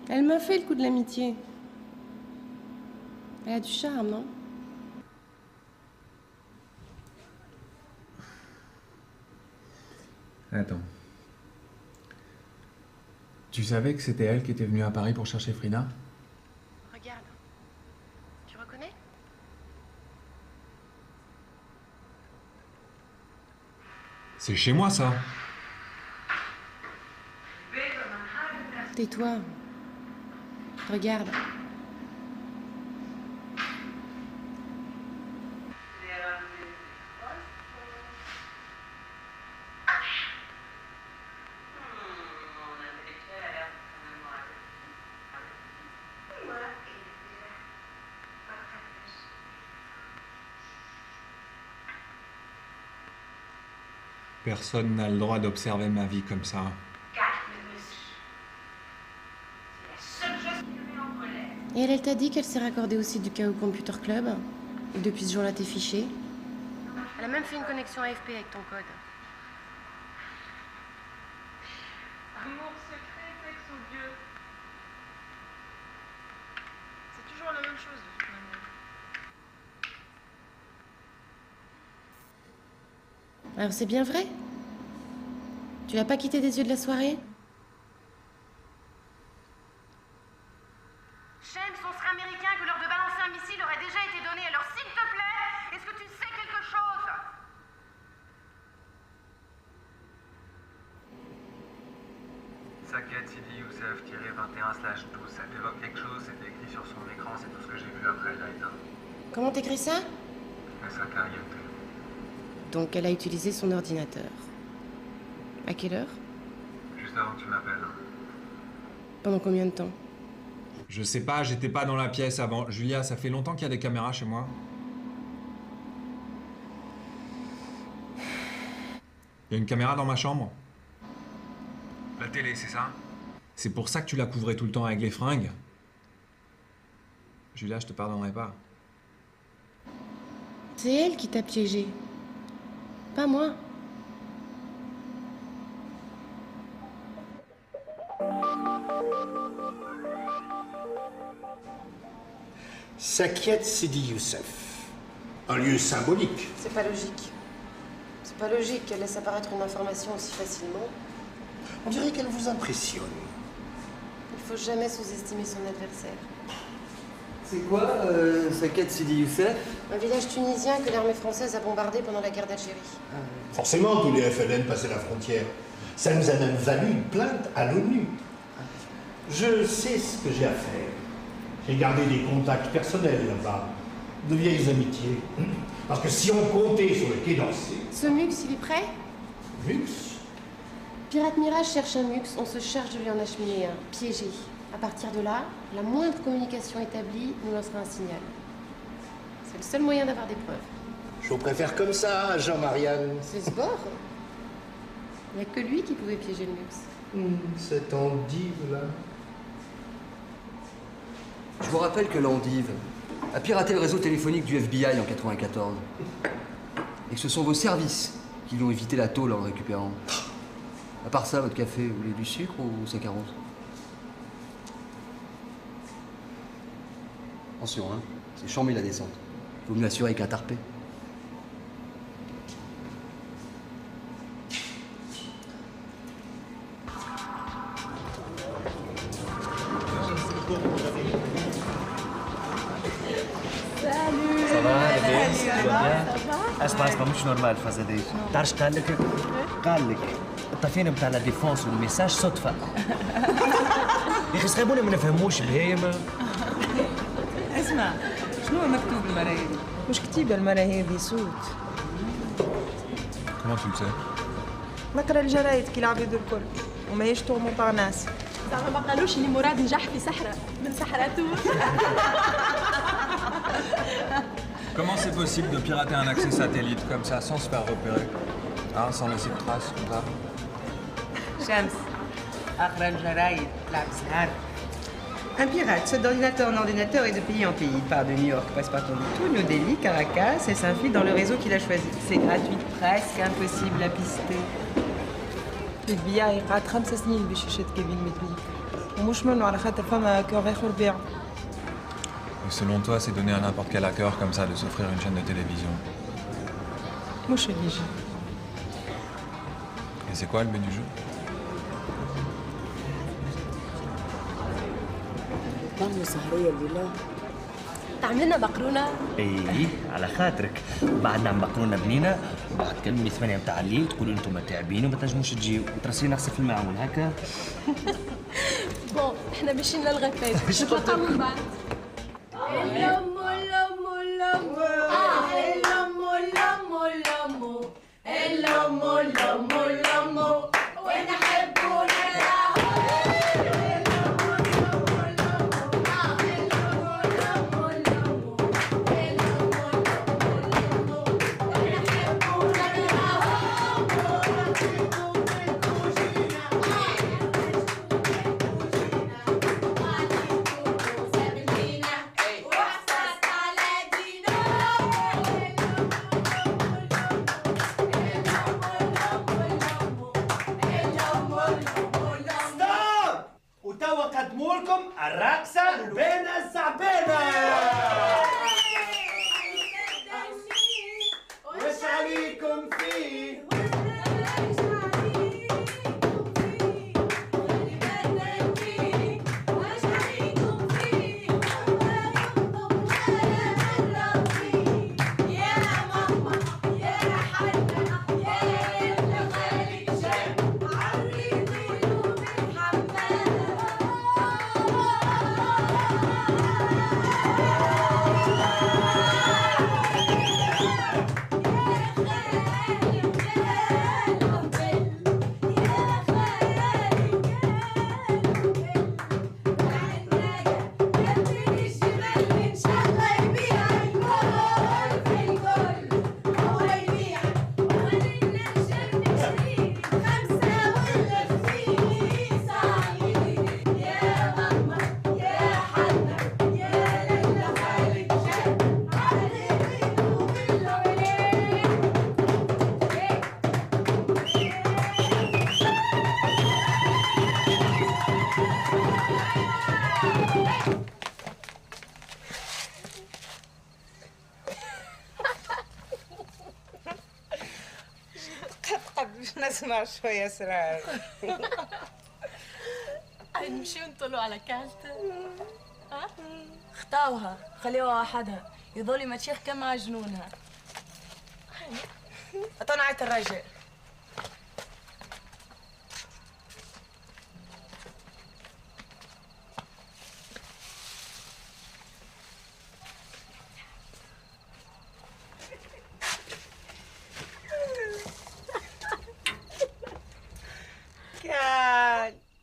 Elle m'a fait le coup de l'amitié. Elle a du charme, non? Attends. Tu savais que c'était elle qui était venue à Paris pour chercher Frida? Regarde. Tu reconnais? C'est chez moi, ça. Tais-toi. Regarde. Personne n'a le droit d'observer ma vie comme ça. Et elle t'a dit qu'elle s'est raccordée au site du Chaos Computer Club. Et depuis ce jour-là, tes fichiers. Elle a même fait une connexion AFP avec ton code. Amour secret, sexe odieux. C'est toujours la même chose de toute manière. Alors c'est bien vrai? Tu l'as pas quitté des yeux de la soirée? James, on serait américain que l'heure de balancer un missile aurait déjà été donnée. Alors s'il te plaît, est-ce que tu sais quelque chose? Saket Sidi Youssef-21/12, ça t'évoque quelque chose? C'était écrit sur son écran, c'est tout ce que j'ai vu après, elle a éteint. Comment t'écris ça? SAKIOT. Donc elle a utilisé son ordinateur. À quelle heure? juste avant que tu m'appelles. Pendant combien de temps? Je sais pas, j'étais pas dans la pièce avant. Julia, ça fait longtemps qu'il y a des caméras chez moi. Il y a une caméra dans ma chambre. La télé, c'est ça? C'est pour ça que tu la couvrais tout le temps avec les fringues? Julia, je te pardonnerai pas. C'est elle qui t'a piégé. Pas moi. Sakiet Sidi Youssef. Un lieu symbolique. C'est pas logique. C'est pas logique qu'elle laisse apparaître une information aussi facilement. On dirait qu'elle vous impressionne. Il faut jamais sous-estimer son adversaire. C'est quoi, Sakiet Sidi Youssef? Un village tunisien que l'armée française a bombardé pendant la guerre d'Algérie. Forcément, tous les FLN passaient la frontière. Ça nous a même valu une plainte à l'ONU. Je sais ce que j'ai à faire. J'ai gardé des contacts personnels là-bas, de vieilles amitiés. Parce que si on comptait sur le Quai d'Orsay... Ce Mux, il est prêt? Mux? Pirate Mirage cherche un Mux, on se charge de lui en acheminer un, piégé. À partir de là, la moindre communication établie nous lancera un signal. C'est le seul moyen d'avoir des preuves. Je préfère comme ça, Jean-Marianne. C'est ce bord. Il n'y a que lui qui pouvait piéger le Mux. Cette endive-là. Je vous rappelle que l'endive a piraté le réseau téléphonique du FBI en 94. Et que ce sont vos services qui lui ont évité la tôle en le récupérant. À part ça, votre café, vous voulez du sucre ou saccharose? Attention, hein, c'est chambé la descente. Faut me l'assurer avec la tarpée. اسمع مش نورمال الفازة دي. تعرفش قال لك؟ قال لك الطفينة بتاع لا ديفونس والميساج صدفة. يا اخي صغيبونا ما نفهموش بهيمة. اسمع، شنو مكتوب المرة هذه؟ مش كتيبة المرة هذه صوت. Comment tu le sais? نقرا الجرايد كي العبيد الكل وما يشتغلوا مونطارناس. زعما ما قالوش ان مراد نجح في سحرة من سحراته. Comment c'est possible de pirater un accès satellite comme ça sans se faire repérer? Hein, sans laisser de traces comme ça? Shams, أقرأ الجرايد لا بسهر. Un pirate saute d'ordinateur en ordinateur et de pays en pays. Il part de New York, passe par Tombouctou, New Delhi, Caracas et s'infiltre dans le réseau qu'il a choisi. C'est gratuit, presque impossible à pister. البياع قعد 5 سنين باش يشد كيفين متليك ومش منه على خاطر فما كور ياخذ بيع. Et selon toi, c'est donné à n'importe quel hacker comme ça de s'offrir une chaîne de télévision. مش اللي يجي. Et c'est quoi le but du jeu? تعملوا سهرية الليلة. تعمل لنا مقرونة؟ ايه على خاطرك. بعد نعمل مقرونة بنينة، بعد تكلمني 8 متاع الليل تقولوا انتم تعبين وما تنجموش تجيو، وترسلي نغسل في المعون هكا. بون احنا ماشيين للغفاية، نتلاقاو من بعد. اللمو اللمو اللمو اللمو اللمو اللمو اللمو اللمو اللمو ونحبو نلعبو. نسمع شوية أسرار. نمشيو نطلوا على كالت. ها؟ اختاوها خليوها وحدها يظل ما تشيخ كما جنونها. طلعت الرجل.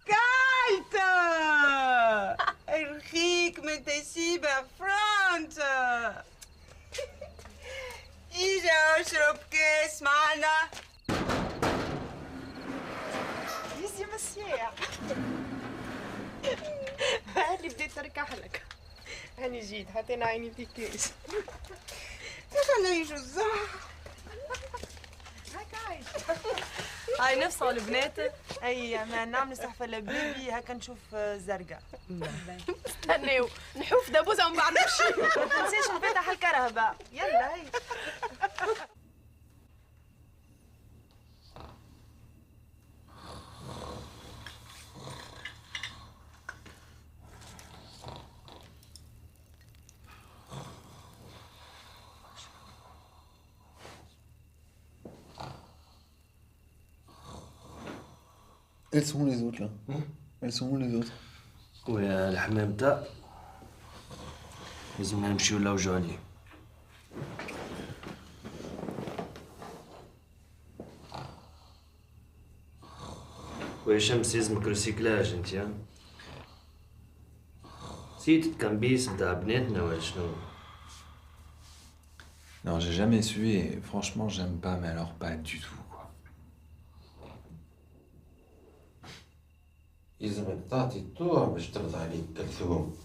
كالت ارخيك من تسيبة فرونت. اجي اشرب كاس معنا. يزي مسيح. هاني بديت تركح لك. هاني جيت حطينا عيني في كاس. خلي يجوا الزهر. هكا عايش. هاي نفسه البنات. اي ما نعمل صحفه لبيبي هكا نشوف زرقاء. استناو نحوف دبوزه ومن بعد نمشي. ما تنساش نفتح الكرهبه. يلا هي. Elles sont où les autres là? Elles sont où les autres? ويا الحمام تاع لازمنا نمشيو نلوجو عليه. ويا شمس يلزمك ريسيكلاج انت ها؟ نسيت التكمبيس نتاع بناتنا ولا شنو؟ Non, j'ai jamais su et franchement, j'aime pas, mais alors pas du tout quoi. يلزمك تعطي الطوع باش ترضى عليك كلثوم.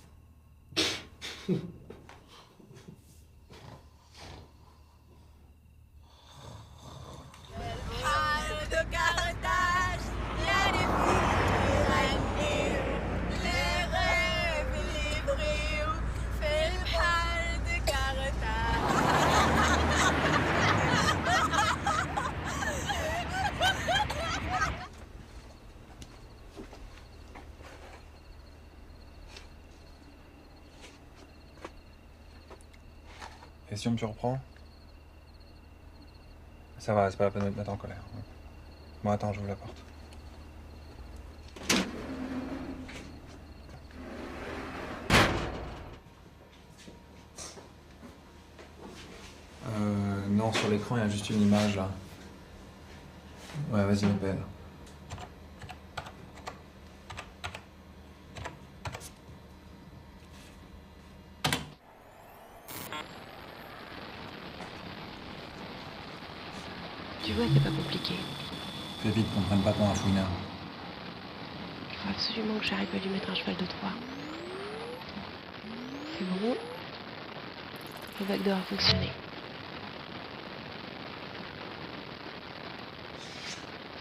Question, tu reprends? Ça va, c'est pas la peine de te mettre en colère. Bon, attends, j'ouvre la porte. Non, sur l'écran, il y a juste une image là. Ouais, vas-y, appelle. Tu vois, c'est pas compliqué. Fais vite qu'on prenne pas pour un fouinard. Il faut absolument que j'arrive à lui mettre un cheval de Troie. C'est bon. Le backdoor a fonctionné.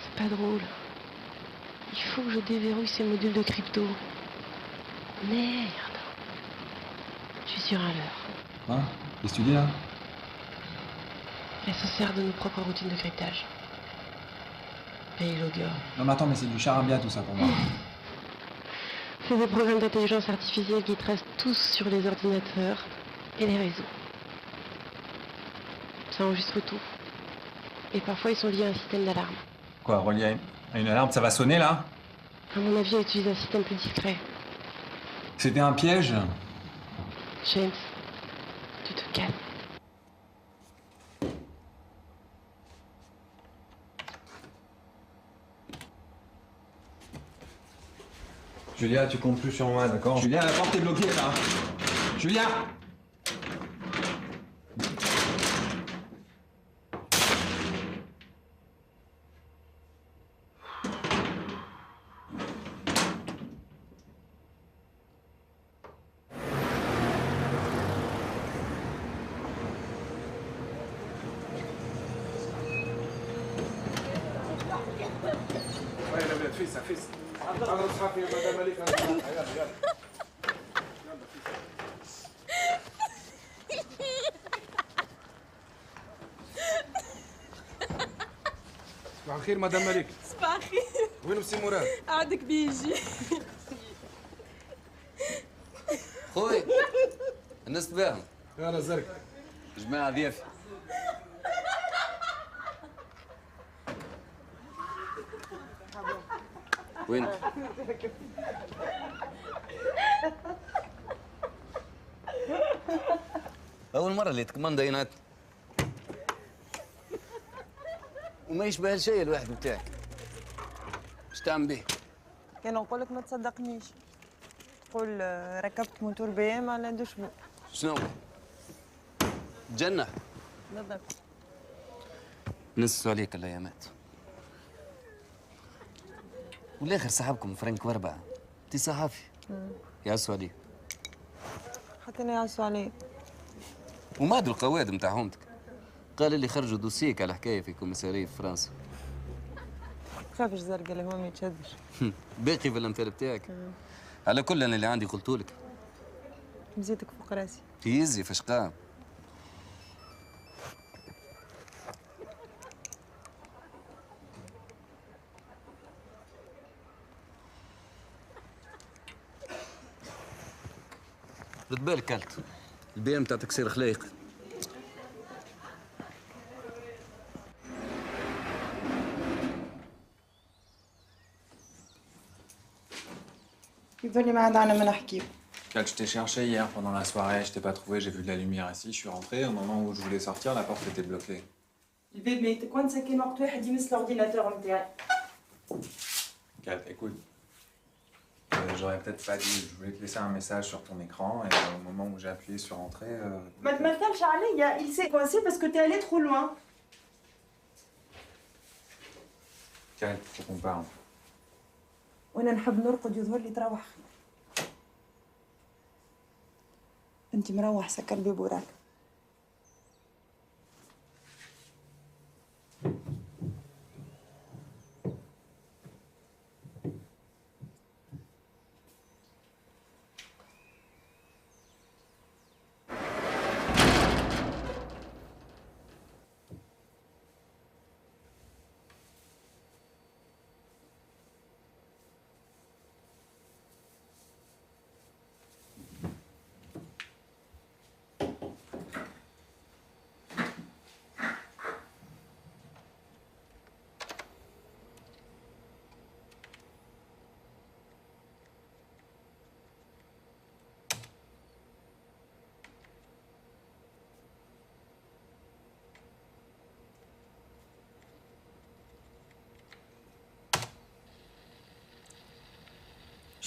C'est pas drôle. Il faut que je déverrouille ces modules de crypto. Merde. Je suis sur un leurre. Quoi? Qu'est-ce que tu dis là? Elle se sert de nos propres routines de cryptage. Et Logger. Non mais attends, mais c'est du charabia tout ça pour moi. C'est des programmes d'intelligence artificielle qui tracent tous sur les ordinateurs et les réseaux. Ça enregistre tout. Et parfois ils sont liés à un système d'alarme. Quoi, relié à une alarme, ça va sonner là? À mon avis, elle utilise un système plus discret. C'était un piège? James, tu te calmes. Julia, tu comptes plus sur moi, d'accord? Julia, la porte est bloquée là. Julia! الخير مدام ملك. صباح الخير. وين سي مراد؟ عادك بيجي. خوي الناس تباهم. انا زرق. جماعة ضيافي. وين؟ أول مرة اللي تكمندا ينعت وما يشبه الشيء الواحد بتاعك. ايش تعمل به؟ كان نقول لك ما تصدقنيش. تقول ركبت موتور بي ام على دوشمو. شنو؟ جنة. بالضبط. نسوا عليك الايامات. والاخر صاحبكم فرانك وربع انت صحافي يعسوا عليه. حتى انا يعسوا عليه. ومادوا القواد نتاع هومتك. قال اللي خرجوا دوسيك على حكايه في كوميساريه في فرنسا. خافش زرقاء اللي هو ما يتشدش. باقي في الامثال بتاعك. على كل انا اللي عندي قلت لك. مزيتك فوق راسي. يزي فشقام. رد بالك كلت البي ام تاع تكسير خلايق. يظهرلي ما عاد عنا ما نحكيو. Cal, je t'ai cherché hier pendant la soirée, je t'ai pas trouvé, j'ai vu de la lumière ici, je suis rentré, au moment où je voulais sortir, la porte était bloquée. الباب ميت كنت ساكن وقت واحد يمس الاورديناتور نتاعي. Cal, écoute, j'aurais peut-être pas dit, je voulais te laisser un message sur ton écran, et au moment où j'ai appuyé sur entrée... ما تمثلش عليا، il s'est coincé parce que t'es allé trop loin. Cal, faut qu'on parle. وانا نحب نرقد يظهر لي تروح خير. انت مروح سكر الباب وراك.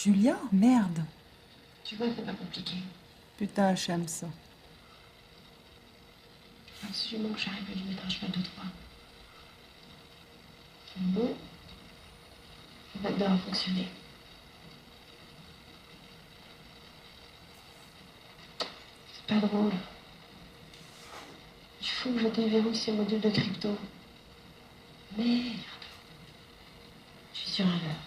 Julia, merde. Tu vois, c'est pas compliqué. Putain, Shams. Absolument que j'arrive à lui mettre un cheval de Troie. Bon, le backdoor a fonctionné. C'est pas drôle. Il faut que je déverrouille ces modules de crypto. Merde. Je suis sur un leurre.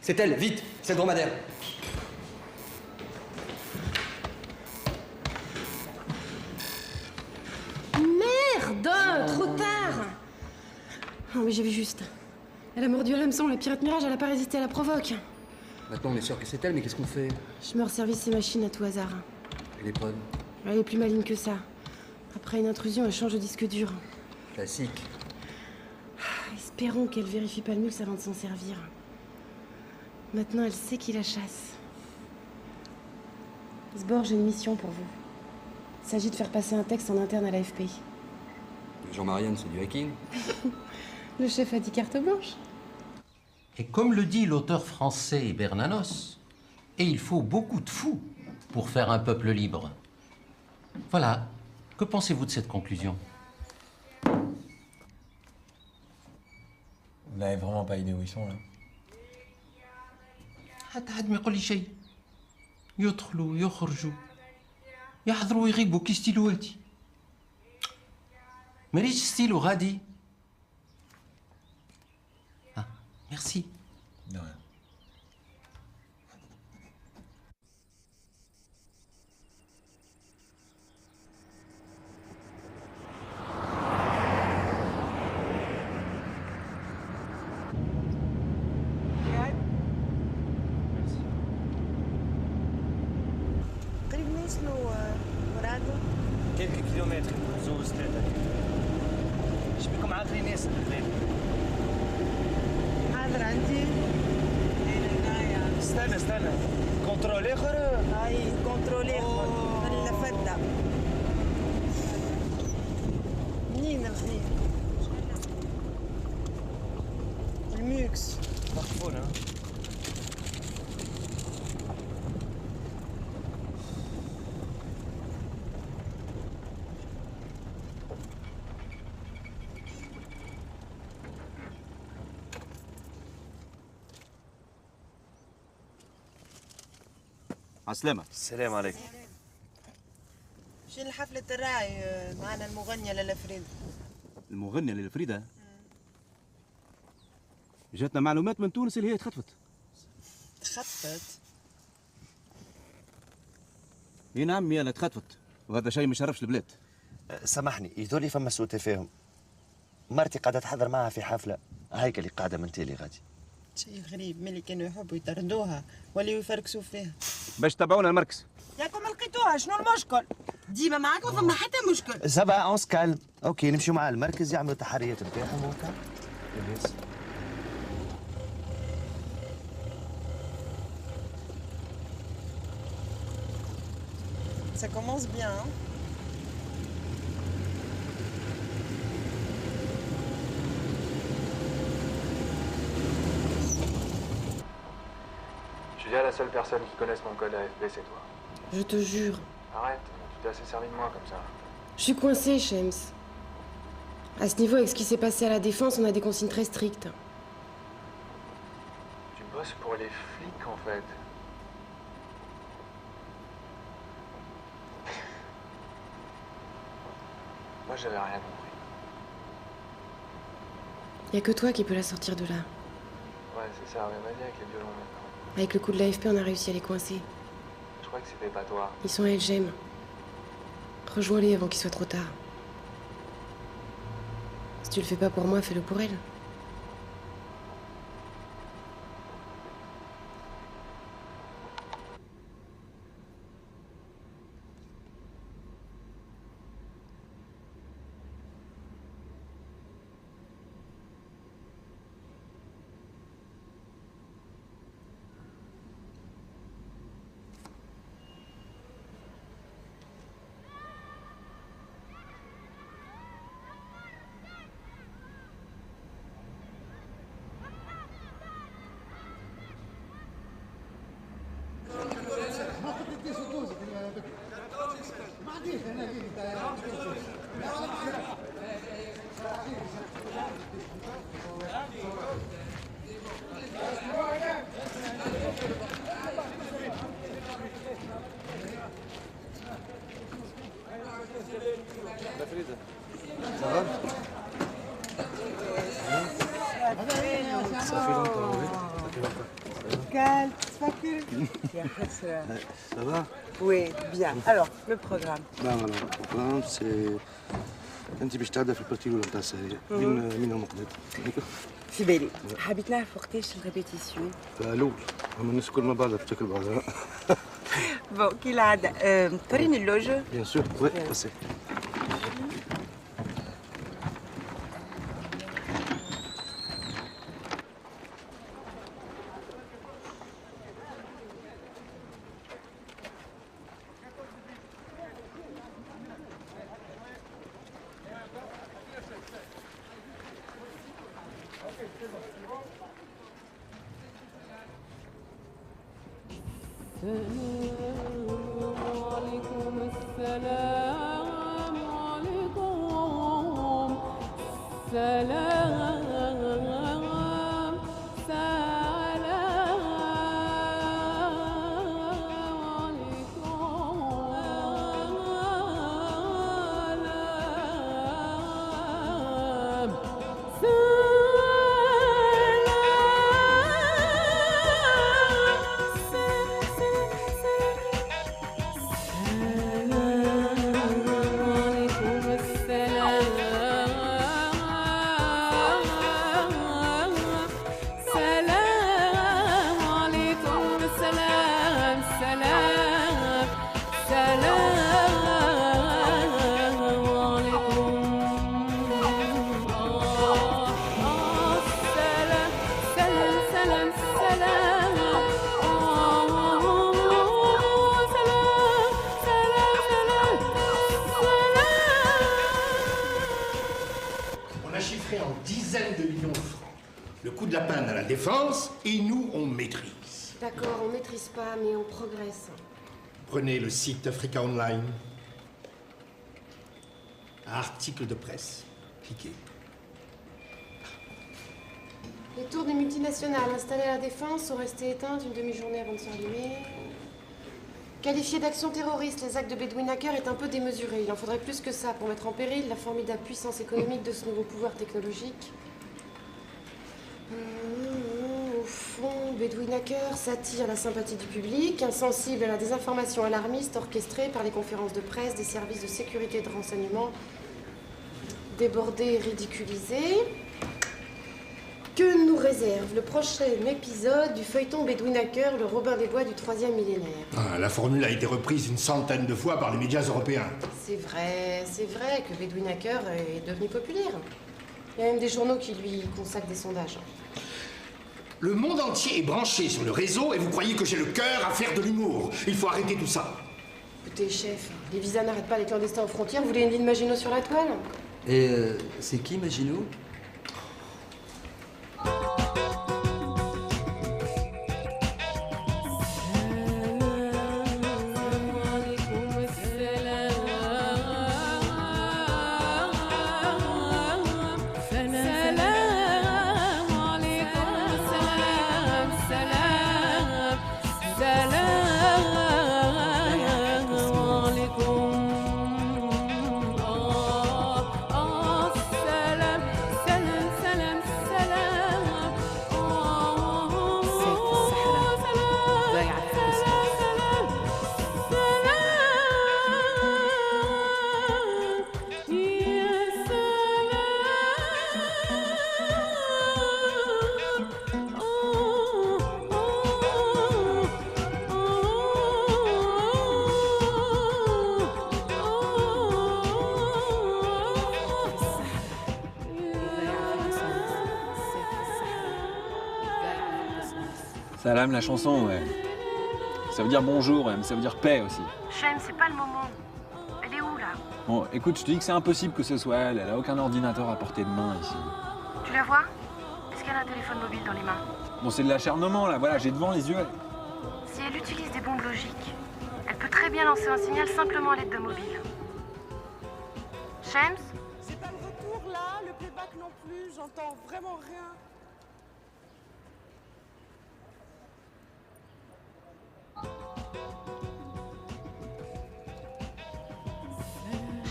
C'est elle, vite, c'est le dromadaire. Merde, trop tard. Oh mais j'ai vu juste. Elle a mordu à l'hameçon, la pirate Mirage, elle a pas résisté à la provoque. Maintenant, on est sûr que c'est elle, mais qu'est-ce qu'on fait? Je me resservis ces machines à tout hasard. Et les pods? Elle est plus maligne que ça. Après une intrusion, elle change de disque dur. Classique. Espérons qu'elle vérifie pas le mux avant de s'en servir. Maintenant, elle sait qui la chasse. Sbor, j'ai une mission pour vous. Il s'agit de faire passer un texte en interne à l'AFP. Jean-Marianne, c'est du hacking. Le chef a dit carte blanche. Et comme le dit l'auteur français Bernanos, et il faut beaucoup de fous pour faire un peuple libre. Voilà. Que pensez-vous de cette conclusion? Vous n'avez vraiment pas idée où ils sont, là? حتى حد ما يقول لي شيء. يدخلوا يخرجوا يحضروا ويغيبوا كي ستيلو والدي. ماليش ستيلو غادي. Merci. De rien. قريب نوصلوا مراد. كيلك كيلومتر زوز ثلاثة. شبيكم عاقلين ياسر الغيب. حاضر عندي. استنى كنترول اخر. هاي كنترول اخر ولا فدة. منين الخير؟ الميكس. مخفونة. عالسلامة. السلام عليكم. شين الحفلة الراعي معنا المغنية لالا فريدة. المغنية لالا فريدة؟ جاتنا معلومات من تونس اللي هي تخطفت. تخطفت؟ اي نعم يالا تخطفت، وهذا شيء ما يشرفش البلاد. سامحني يدولي فما سوء تفاهم. مرتي قاعدة تحضر معها في حفلة، هيك اللي قاعدة من تالي غادي. شيء غريب، ملي كانوا يحبوا يطردوها ولا يفركسوا فيها. باش تبعونا المركز. ياكم لقيتوها، شنو المشكل؟ ديما معاك ما فما حتى مشكل. سبا اون سكالم، اوكي نمشيو مع المركز يعملوا التحريات نتاعهم وكا. لاباس. Ça commence bien, hein? Je suis déjà la seule personne qui connaisse mon code AFP, c'est toi. Je te jure. Arrête, tu t'es assez servi de moi comme ça. Je suis coincée, Shems. À ce niveau, avec ce qui s'est passé à la Défense, on a des consignes très strictes. Tu bosses pour les flics en fait. Moi j'avais rien compris. Y a que toi qui peux la sortir de là. Ouais, c'est ça, mais vas-y avec les violons maintenant. Avec le coup de l'AFP, on a réussi à les coincer. Je crois que c'était pas toi. Ils sont à El Jem. Rejoins-les avant qu'il soit trop tard. Si tu le fais pas pour moi, fais-le pour elle. Ça va? Ça fait longtemps, oui. Ça fait longtemps. Cal, تفكر يا حسرة. Ça va? Oui, bien. Alors, le programme. لا لا البروغرام سي انت باش تعدى في البارتي الاولى نتاع السهريه من المقدم في بالي حبيت نعرف وقتاش الريبيتيسيون. الاول هما الناس الكل مع بعضها بشكل بعضها بون كالعادة توريني اللوجو. بيان سور وي باسي Défense et nous on maîtrise. D'accord, on maîtrise pas, mais on progresse. Prenez le site Africa Online. Article de presse. Cliquez. Les tours des multinationales installées à la Défense sont restées éteintes une demi-journée avant de se rallumer. Qualifié d'action terroriste, les actes de Bedouin Hacker est un peu démesuré. Il en faudrait plus que ça pour mettre en péril la formidable puissance économique de ce nouveau pouvoir technologique. Au fond, Bedouin Hacker s'attire la sympathie du public, insensible à la désinformation alarmiste orchestrée par les conférences de presse des services de sécurité et de renseignement, débordés et ridiculisés. Que nous réserve le prochain épisode du feuilleton Bedouin Hacker, le Robin des Bois du 3e millénaire? La formule a été reprise une centaine de fois par les médias européens. C'est vrai que Bedouin Hacker est devenu populaire. Il y a même des journaux qui lui consacrent des sondages. Le monde entier est branché sur le réseau et vous croyez que j'ai le cœur à faire de l'humour. Il faut arrêter tout ça. Écoutez, chef, les visas n'arrêtent pas les clandestins aux frontières. Vous voulez une ligne Maginot sur la toile? Et c'est qui Maginot? Salam, la chanson, ouais. Ça veut dire bonjour, ouais, mais ça veut dire paix aussi. Shem, c'est pas le moment. Elle est où, là? Bon, écoute, je te dis que c'est impossible que ce soit elle. Elle a aucun ordinateur à portée de main ici. Tu la vois? Est-ce qu'elle a un téléphone mobile dans les mains? Bon, c'est de l'acharnement, là. Voilà, j'ai devant les yeux. Si elle utilise des bombes logiques, elle peut très bien lancer un signal simplement à l'aide de mobile. Shems? C'est pas le retour, là. Le playback non plus. J'entends vraiment rien.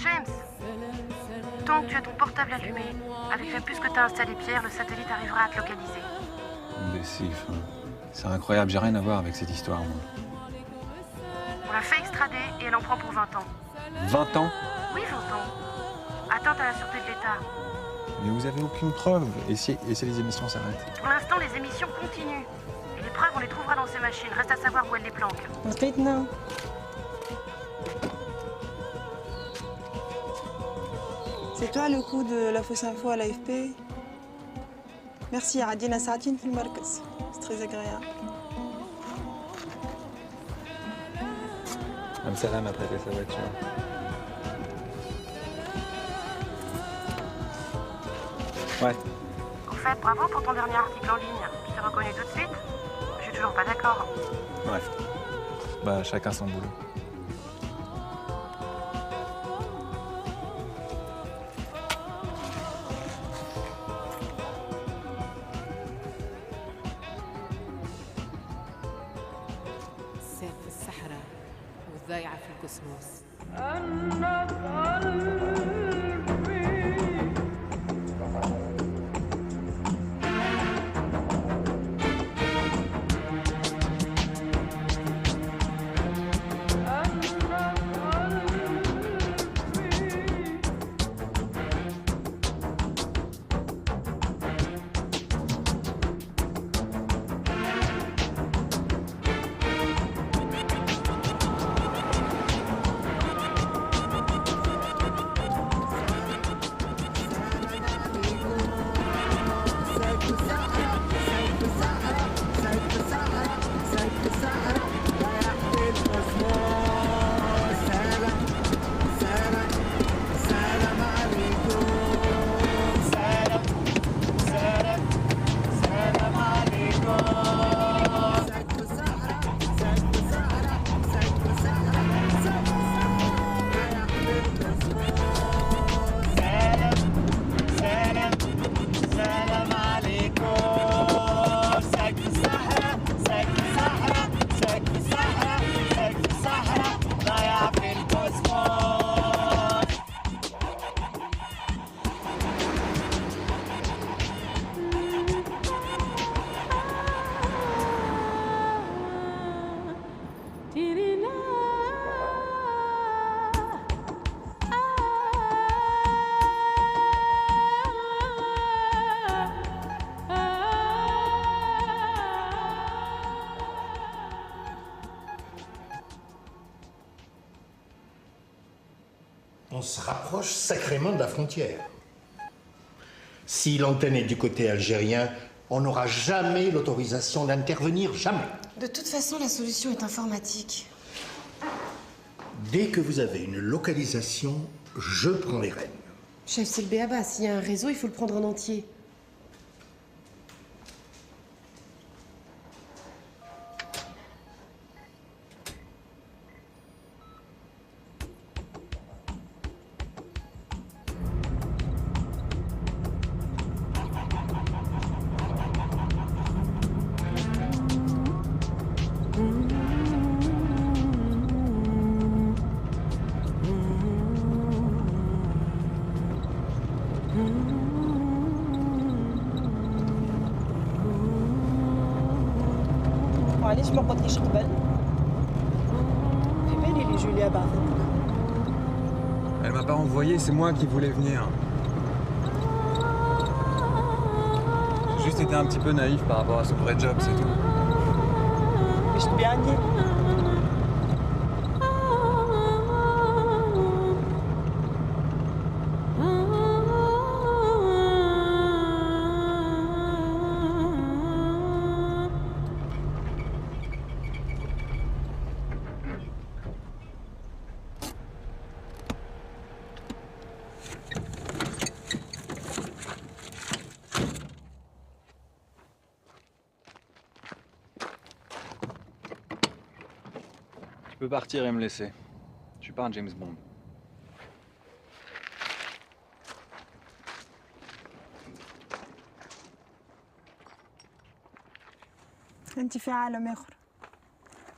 James, tant que tu as ton portable allumé, avec la puce que tu as installée Pierre, le satellite arrivera à te localiser. Décif, hein. C'est incroyable, j'ai rien à voir avec cette histoire, moi. On l'a fait extrader et elle en prend pour 20 ans. 20 ans? Oui, 20 ans. Atteinte à la sûreté de l'État. Mais vous avez aucune preuve. Et si les émissions s'arrêtent? Pour l'instant, les émissions continuent. Et les preuves, on les trouvera dans ces machines. Reste à savoir où elle les planque. لقيتنا. C'est toi le coup de la fausse info à l'AFP? Merci, عدينا ساعتين في المركز. C'est très agréable. Amsalam a prêté sa voiture. Ouais. Au fait, bravo pour ton dernier article en ligne. Je t'ai reconnu tout de suite. Je suis toujours pas d'accord. Bref. Bah, chacun son boulot. سيف في الصحراء والضايعة في الكسوس. On se rapproche sacrément de la frontière. Si l'antenne est du côté algérien, on n'aura jamais l'autorisation d'intervenir, jamais. De toute façon, la solution est informatique. Dès que vous avez une localisation, je prends les rênes. Chef, c'est le béaba. S'il y a un réseau, il faut le prendre en entier. وعلاش ما قلتليش قبل؟ في بالي اللي جوليا بعثتك. Elle m'a pas envoyé, c'est moi qui voulais venir. J'ai juste été un petit peu naïf par rapport à son vrai job, c'est tout. باش تبيعني؟ Tu peux partir et me laisser. Je suis pas un James Bond. انت في عالم آخر.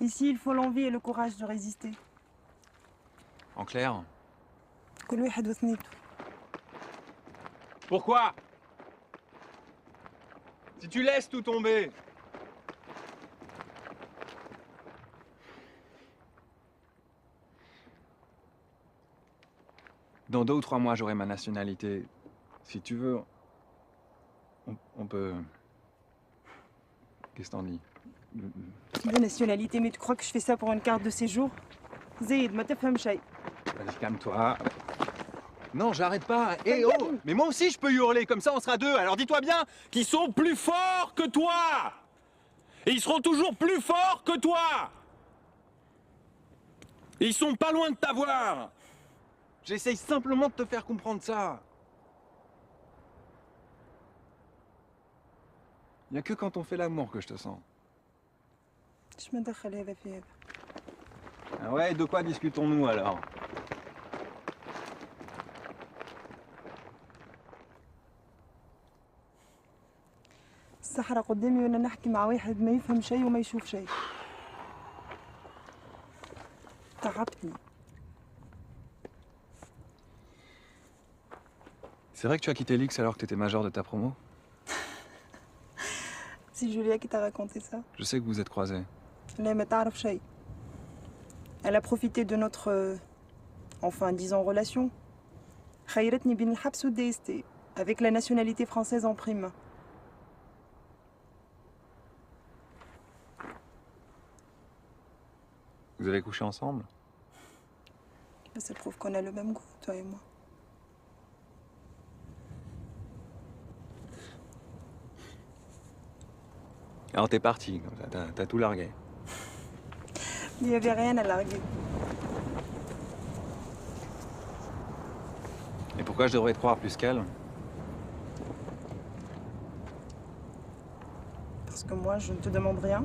Ici, il faut l'envie et le courage de résister. En clair? كل واحد وثنيته. Pourquoi? Si tu laisses tout tomber, Dans 2 ou 3 mois, j'aurai ma nationalité. Si tu veux, on peut... Qu'est-ce que t'en dis? La nationalité, mais tu crois que je fais ça pour une carte de séjour? Zaïd, ma tafham shay. Vas-y, calme-toi. Non, j'arrête pas. Eh oh! Mais moi aussi, je peux hurler, comme ça on sera 2. Alors dis-toi bien qu'ils sont plus forts que toi! Et ils seront toujours plus forts que toi! Et ils sont pas loin de t'avoir! J'essaye simplement de te faire comprendre ça. Il n'y a que quand on fait l'amour que je te sens. Je me دخل هذا في هذا. Ah ouais, de quoi discutons-nous alors? الصحراء قدامي وانا نحكي مع واحد ما يفهم شيء وما يشوف شيء. تعبتني. C'est vrai que tu as quitté l'X alors que tu étais major de ta promo? C'est Julia qui t'a raconté ça. Je sais que vous êtes croisés. لا ما تعرف شيء. Elle a profité de notre, enfin disons relation. خيرتني بين الحبس والDST avec la nationalité française en prime. Vous avez couché ensemble? Ça prouve qu'on a le même goût, toi et moi. Alors t'es parti, comme ça, t'as tout largué. Il n'y avait rien à larguer. Et pourquoi je devrais te croire plus qu'elle? Parce que moi, je ne te demande rien.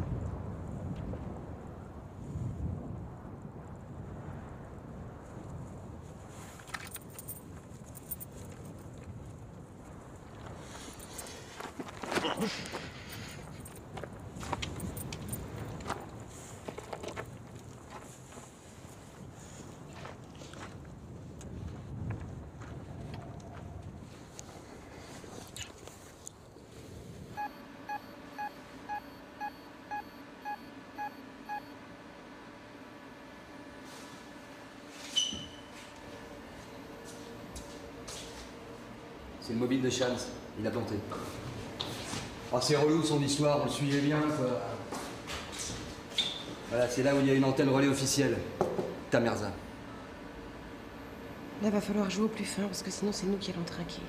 C'est le mobile de Shams, il a planté. Oh, c'est relou son histoire, on le suivait bien, quoi. Voilà, c'est là où il y a une antenne relais officielle. Tamerza. Là, va falloir jouer au plus fin, parce que sinon, c'est nous qui allons trinquer.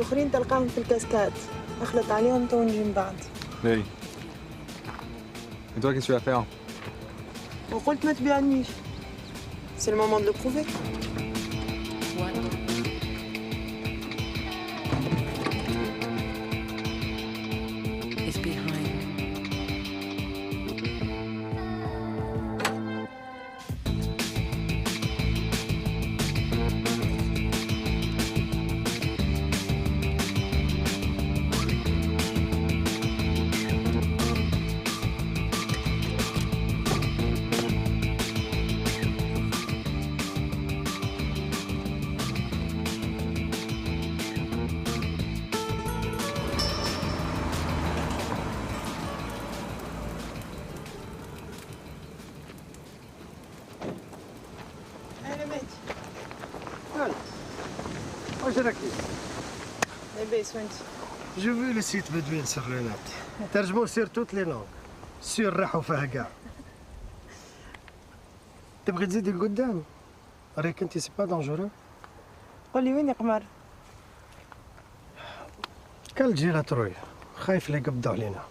الآخرين تلقاهم في الكاسكاد. أخلط عليهم تو نجي من بعد. Oui. Et toi, qu'est-ce que tu vas faire? وقلت ما تبيعنيش. C'est le moment de le prouver. Is behind. واش راكي؟ لاباس وانت؟ جو في لو سيت بدوين sur le net. ترجموه سير توت لي لونغ. سير راحوا فيها كاع. تبغي تزيدي لقدام؟ راك انت سي با دونجورو. قول لي وين يا قمر؟ كل جيرة تروي خايف لا يقبضوا علينا.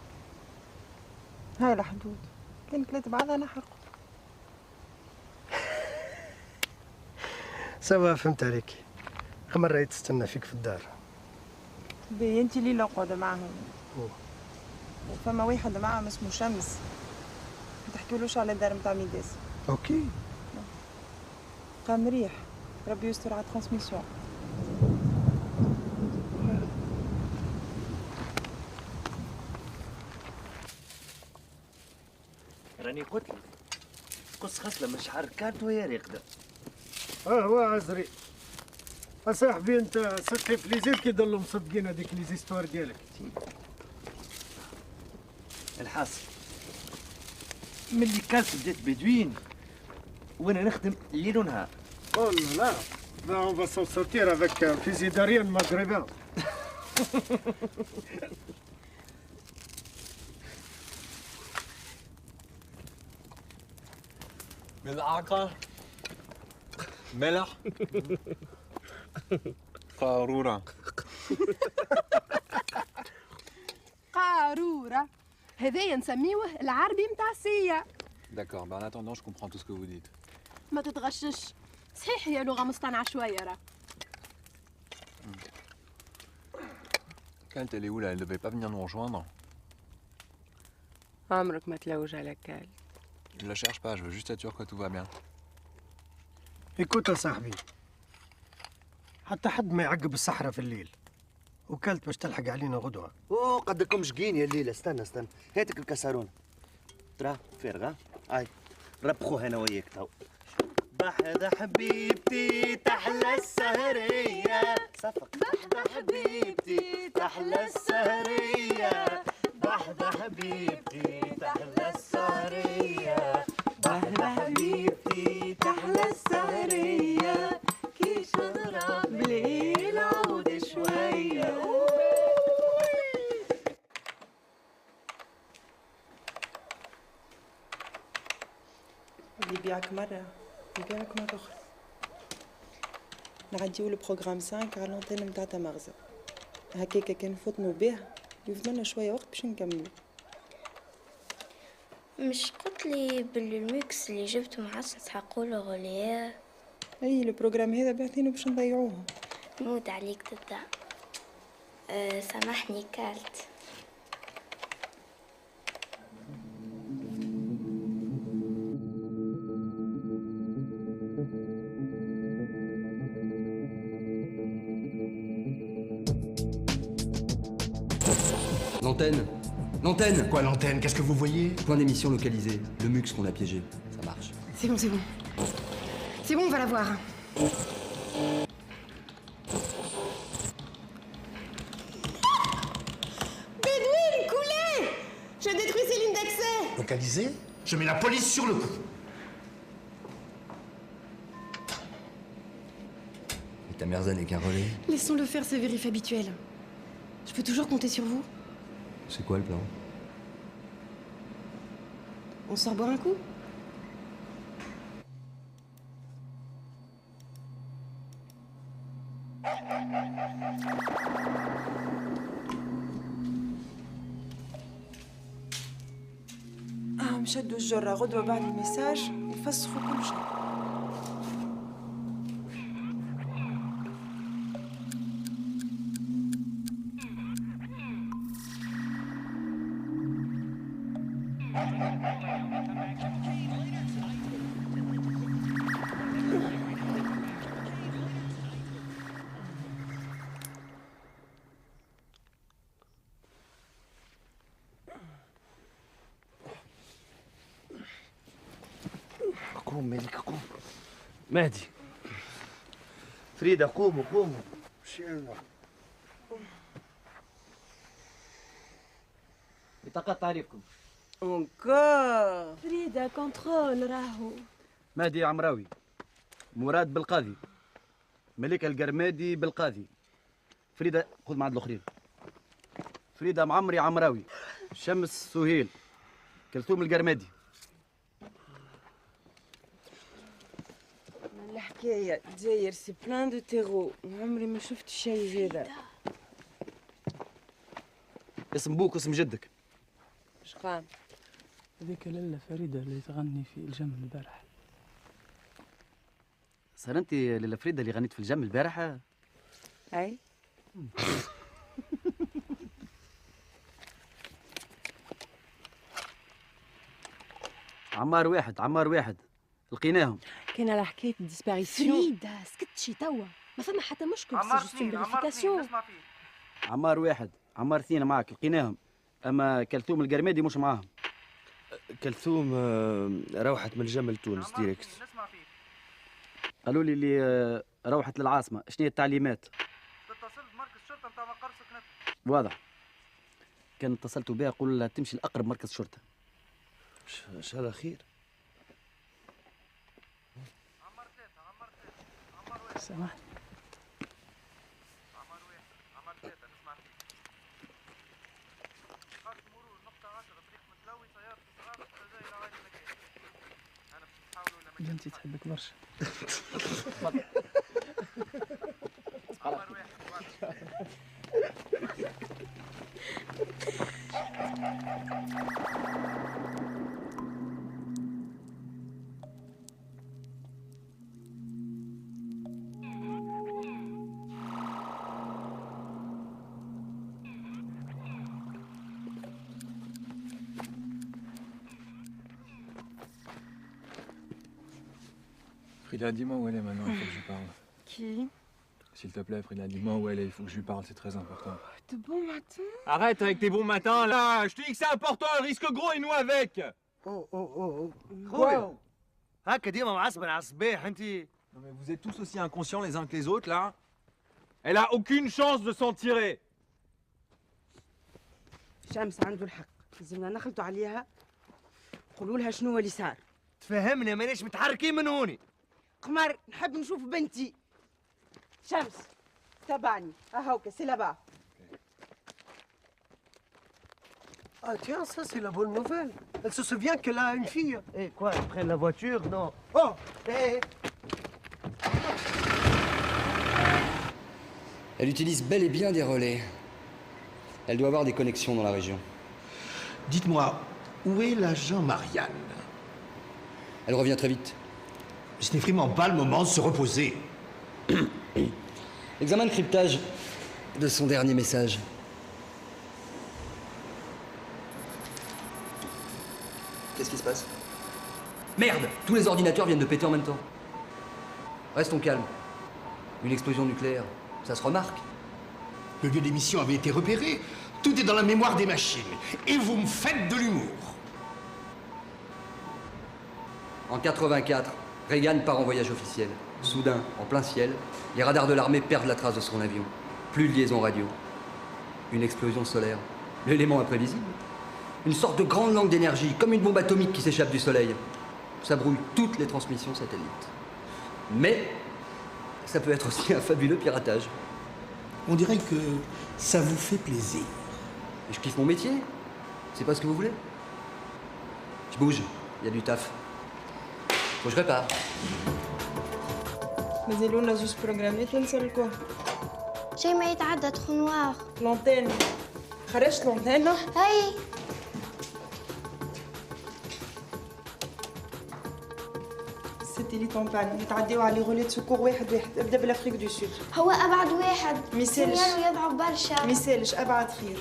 هاي الحدود كان كلات بعضها نحرقوا. سوا فهمت عليك. قمر راهي تستنى فيك في الدار. بي انت ليلة قاعدة معاهم. وفما واحد معاهم اسمه شمس. ما تحكيولوش على الدار نتاع ميداس. اوكي. قام مريح. ربي يستر على الترانسميسيون. راني قلت لك قص خصله من شعر كارت وهي راقده. هو عزري. اصاحبي انت صدقي في ليزير كي ضلوا مصدقين هذيك لي زيستوار ديالك. الحاصل ملي كانت بدات بدوين وانا نخدم ليل ونهار. Oh là là, ben on va s'en sortir avec un fusil d'Ariane maghrébin. ملعقة ملح قارورة. قارورة هذايا نسميوه العربي متاع السيا. D'accord, en attendant, je comprends tout ce que vous dites. ما تتغشش، صحيح هي لغة مصطنعة شوية راه. Kalt, elle est où là? Elle devait pas venir nous rejoindre. عمرك ما تلوج على كال. Je la cherche pas, je veux juste être sûr que tout va bien. écoute يا صاحبي، حتى حد ما يعقب الصحراء في الليل. وكلت باش تلحق علينا غدوة. اوه قدكم شقين يا الليله. استنى هاتك الكسرونه ترى فارغه. هاي ربخوها انا وياك تو. بحذا حبيبتي تحلى السهريه صفق. بحذا حبيبتي تحلى السهريه. بحذا حبيبتي تحلى السهريه. بحذا حبيبتي تحلى السهريه. كي شضرب بليل عود شويه. اللي يبيعك مرة يبيعك مرة أخرى. نعديو البروغرام 5 على الانتين متاع تمغزة. هكاكا كان نفوتنو بيه يفضلنا شوية وقت باش نكملو. مش قلت لي بالميكس اللي جبته معسل تحقوا له غوليا؟ اي البروغرام هذا بعثينه باش نضيعوه. نموت عليك تبدا. سامحني كالت. L'antenne. Quoi l'antenne? Qu'est-ce que vous voyez? Point d'émission localisé. Le mux qu'on a piégé. Ça marche. C'est bon, c'est bon. C'est bon, on va la voir. Bédouine, coulez! Je détruis ces lignes d'accès. Localisé? Je mets la police sur le coup. Et ta Merzane n'est qu'un relais. Laissons-le faire ses vérifs habituels. Je peux toujours compter sur vous. C'est quoi le plan? On sort boire un coup? مشدوا الجرة غدوة بعد الميساج يفسخوا كل شيء. قوم مالك قوم. مهدي فريدة قوموا قوموا. شيلنا. بطاقة تعريفكم. انكور فريدة كنترول راهو. مهدي عمراوي. مراد بالقاضي. ملك القرمادي بالقاضي. فريدة خذ مع الاخرين. فريدة معمري عمراوي. شمس سهيل. كلثوم القرمادي. حكاية داير سي بلان دو تيرو عمري ما شفت شيء هذا. اسم بوك اسم جدك. شقام؟ هذيك لاله فريده اللي تغني في الجم البارح. صار انت لاله فريده اللي غنيت في الجم البارحه؟ اي. عمار واحد لقيناهم. كان على حكايه ديسباريسيون. فريده سكتشي توا ما فما حتى مشكل. عمار واحد عمار اثنين معك لقيناهم، اما كلثوم القرمادي مش معاهم. كلثوم روحت من الجم لتونس ديريكت. قالوا لي اللي روحت للعاصمه. شنو هي التعليمات؟ تتصل بمركز شرطه نتاع مقر سكنتها. واضح. كان اتصلت بها قول لها تمشي لاقرب مركز شرطه. ان شاء الله خير. سامحني. بنتي تحبك برشا. Frida, dis-moi où elle est maintenant, il faut que je lui parle. Qui? S'il te plaît, Frida, dis-moi où elle est, il faut que je lui parle, c'est très important. De bon matin. Arrête avec tes bons matins là. Je te dis que c'est important, le risque gros et nous avec. خويا هكا ديما معصبن على الصباح انت. Non mais vous êtes tous aussi inconscients les uns que les autres là. Elle a aucune chance de s'en tirer. شمس عنده الحق، لازمنا نخلطوا عليها نقولوا لها شنو اللي صار. تفهمنا ماناش متحركين من هوني. قمر نحب نشوف بنتي. شمس تبعني هاوكا سي لابا. Ah tiens, ça c'est la bonne nouvelle. Elle se souvient qu'elle a une fille. Eh quoi, ils prennent la voiture? Non. Oh, eh. Elle utilise bel et bien des relais. Elle doit avoir des connexions dans la région. Dites-moi, où est l'agent Marianne? Elle revient très vite. Ce n'est vraiment pas le moment de se reposer. Examen de cryptage de son dernier message. Qu'est-ce qui se passe? Merde! Tous les ordinateurs viennent de péter en même temps. Restons calmes. Une explosion nucléaire, ça se remarque. Le lieu d'émission avait été repéré. Tout est dans la mémoire des machines. Et vous me faites de l'humour. En 84, Reagan part en voyage officiel. Soudain, en plein ciel, les radars de l'armée perdent la trace de son avion. Plus de liaison radio. Une explosion solaire. L'élément imprévisible. Une sorte de grande langue d'énergie, comme une bombe atomique qui s'échappe du soleil. Ça brouille toutes les transmissions satellites. Mais ça peut être aussi un fabuleux piratage. On dirait que ça vous fait plaisir. Et je kiffe mon métier. C'est pas ce que vous voulez? Je bouge, il y a du taf. Faut que je répare. مازالونا زوج بروغرامات ونسلكوه. شي ما يتعدى تخو نوار. لونتين. خرجت لونتين؟ هاي. الساتيليت اون بان يتعداو على غولات سكور واحد ابدا بالافريك دو سود. هو ابعد واحد. ميسالش. سينيالو يضعف برشا. ميسالش ابعد خير.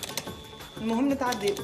المهم نتعداو.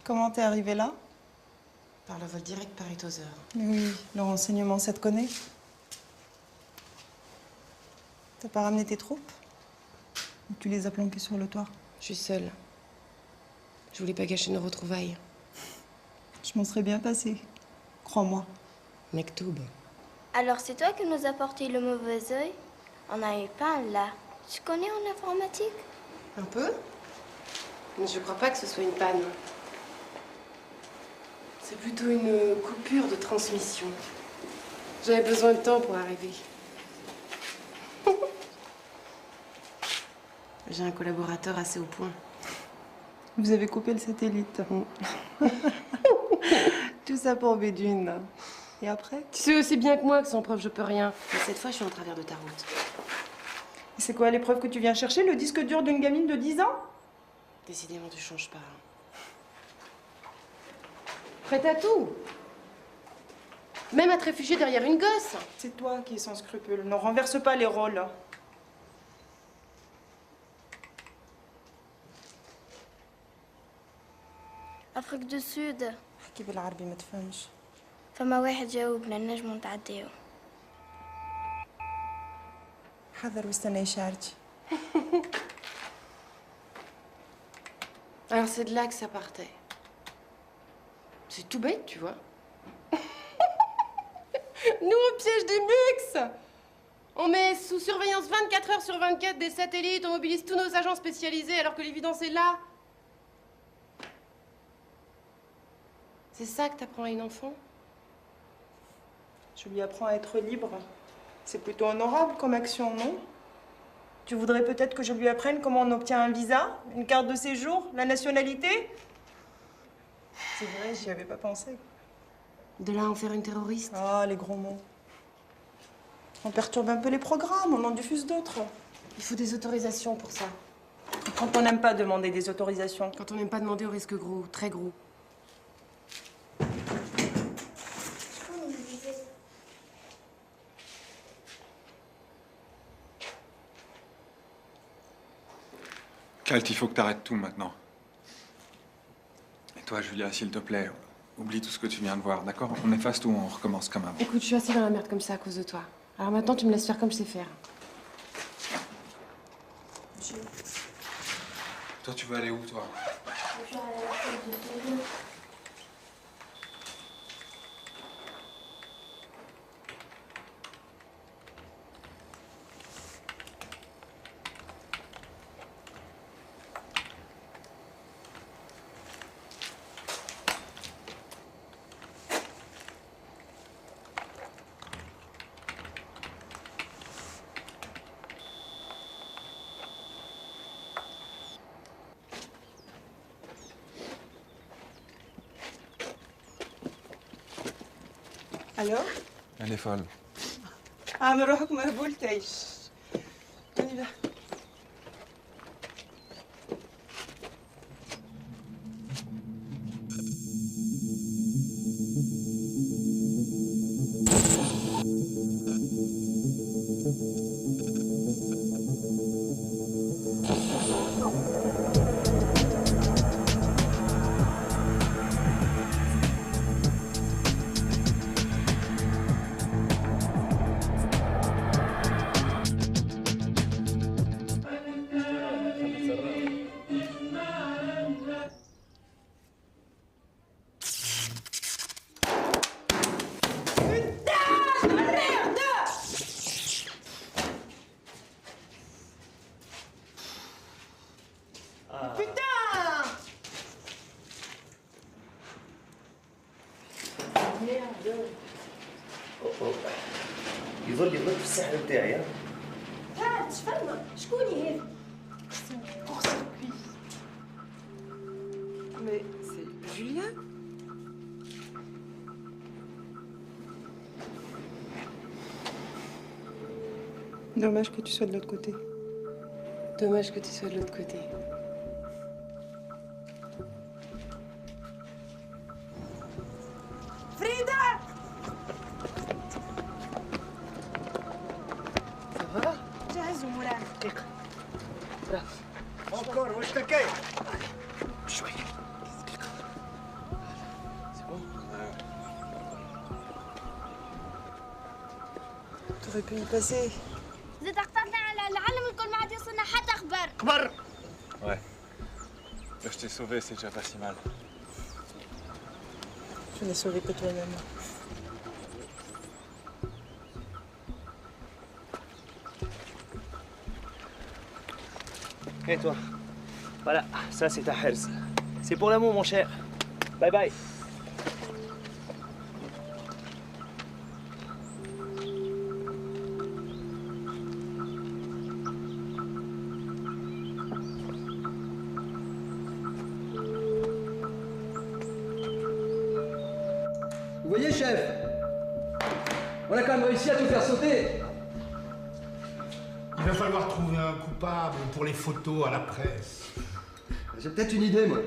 Comment t'es arrivée là? Par le vol direct Paris-Tozeur. Oui, le renseignement, ça te connaît? T'as pas ramené tes troupes? Ou tu les as planquées sur le toit? Je suis seule. Je voulais pas gâcher nos retrouvailles. Je m'en serais bien passée. Crois-moi. Mektoub. Alors c'est toi qui nous as porté le mauvais œil? On a eu pas là. Tu connais en informatique? Un peu. Mais je crois pas que ce soit une panne. C'est plutôt une coupure de transmission. J'avais besoin de temps pour arriver. J'ai un collaborateur assez au point. Vous avez coupé le satellite. Tout ça pour Bédune. Et après? Tu sais aussi bien que moi que sans preuve je peux rien. Mais cette fois je suis en travers de ta route. C'est quoi l'épreuve que tu viens chercher? Le disque dur d'une gamine de 10 ans? Décidément tu changes pas. Prête à tout. Même à te réfugier derrière une gosse. C'est toi qui es sans scrupules. Ne renverse pas les rôles. أفريقيا دو السود. احكي بالعربي ما تفهمش. فما واحد جاوبنا نجمو نتعداو. حذر واستنى إشارتي. Alors c'est de là que ça partait. C'est tout bête, tu vois. Nous, on piège des mux. On met sous surveillance 24 heures sur 24 des satellites, on mobilise tous nos agents spécialisés alors que l'évidence est là. C'est ça que t'apprends à une enfant? Je lui apprends à être libre. C'est plutôt honorable comme action, non? Tu voudrais peut-être que je lui apprenne comment on obtient un visa, une carte de séjour, la nationalité? C'est vrai, j'y avais pas pensé. De là à en faire une terroriste? Ah, les gros mots. On perturbe un peu les programmes, on en diffuse d'autres. Il faut des autorisations pour ça. Quand on n'aime pas demander des autorisations. Quand on n'aime pas demander, on risque gros, très gros. Kalt, il faut que t'arrêtes tout maintenant. Et toi, Julia, s'il te plaît, oublie tout ce que tu viens de voir, d'accord? On efface tout, on recommence comme avant. Écoute, je suis assez dans la merde comme ça à cause de toi. Alors maintenant, tu me laisses faire comme je sais faire. Toi, tu veux aller où, toi? Alors? Elle est folle. Ah, mais روحك ما قبلتيش. On y va. يظل في السحر بتاعي. تعال تفهم شكوني هذا؟ Mais c'est Julia? Dommage que tu sois de l'autre côté. Dommage que tu sois de l'autre côté. فريدة! Ça va? جهزوا مولانا. دقيقة. Encore, واش تكاين؟ شوية. j'aurais pu y passer. زيد اخترنا على العلم الكل ما عاد يوصلنا حتى خبر. خبر. Ouais. Mais je t'ai sauvé, c'est déjà pas si mal. Je n'ai sauvé que toi-même. Et toi? Voilà, ça c'est ta herse. C'est pour l'amour, mon cher. Bye bye. Vous voyez, chef, on a quand même réussi à tout faire sauter. Il va falloir trouver un coupable pour les photos à la presse. J'ai peut-être une idée, moi.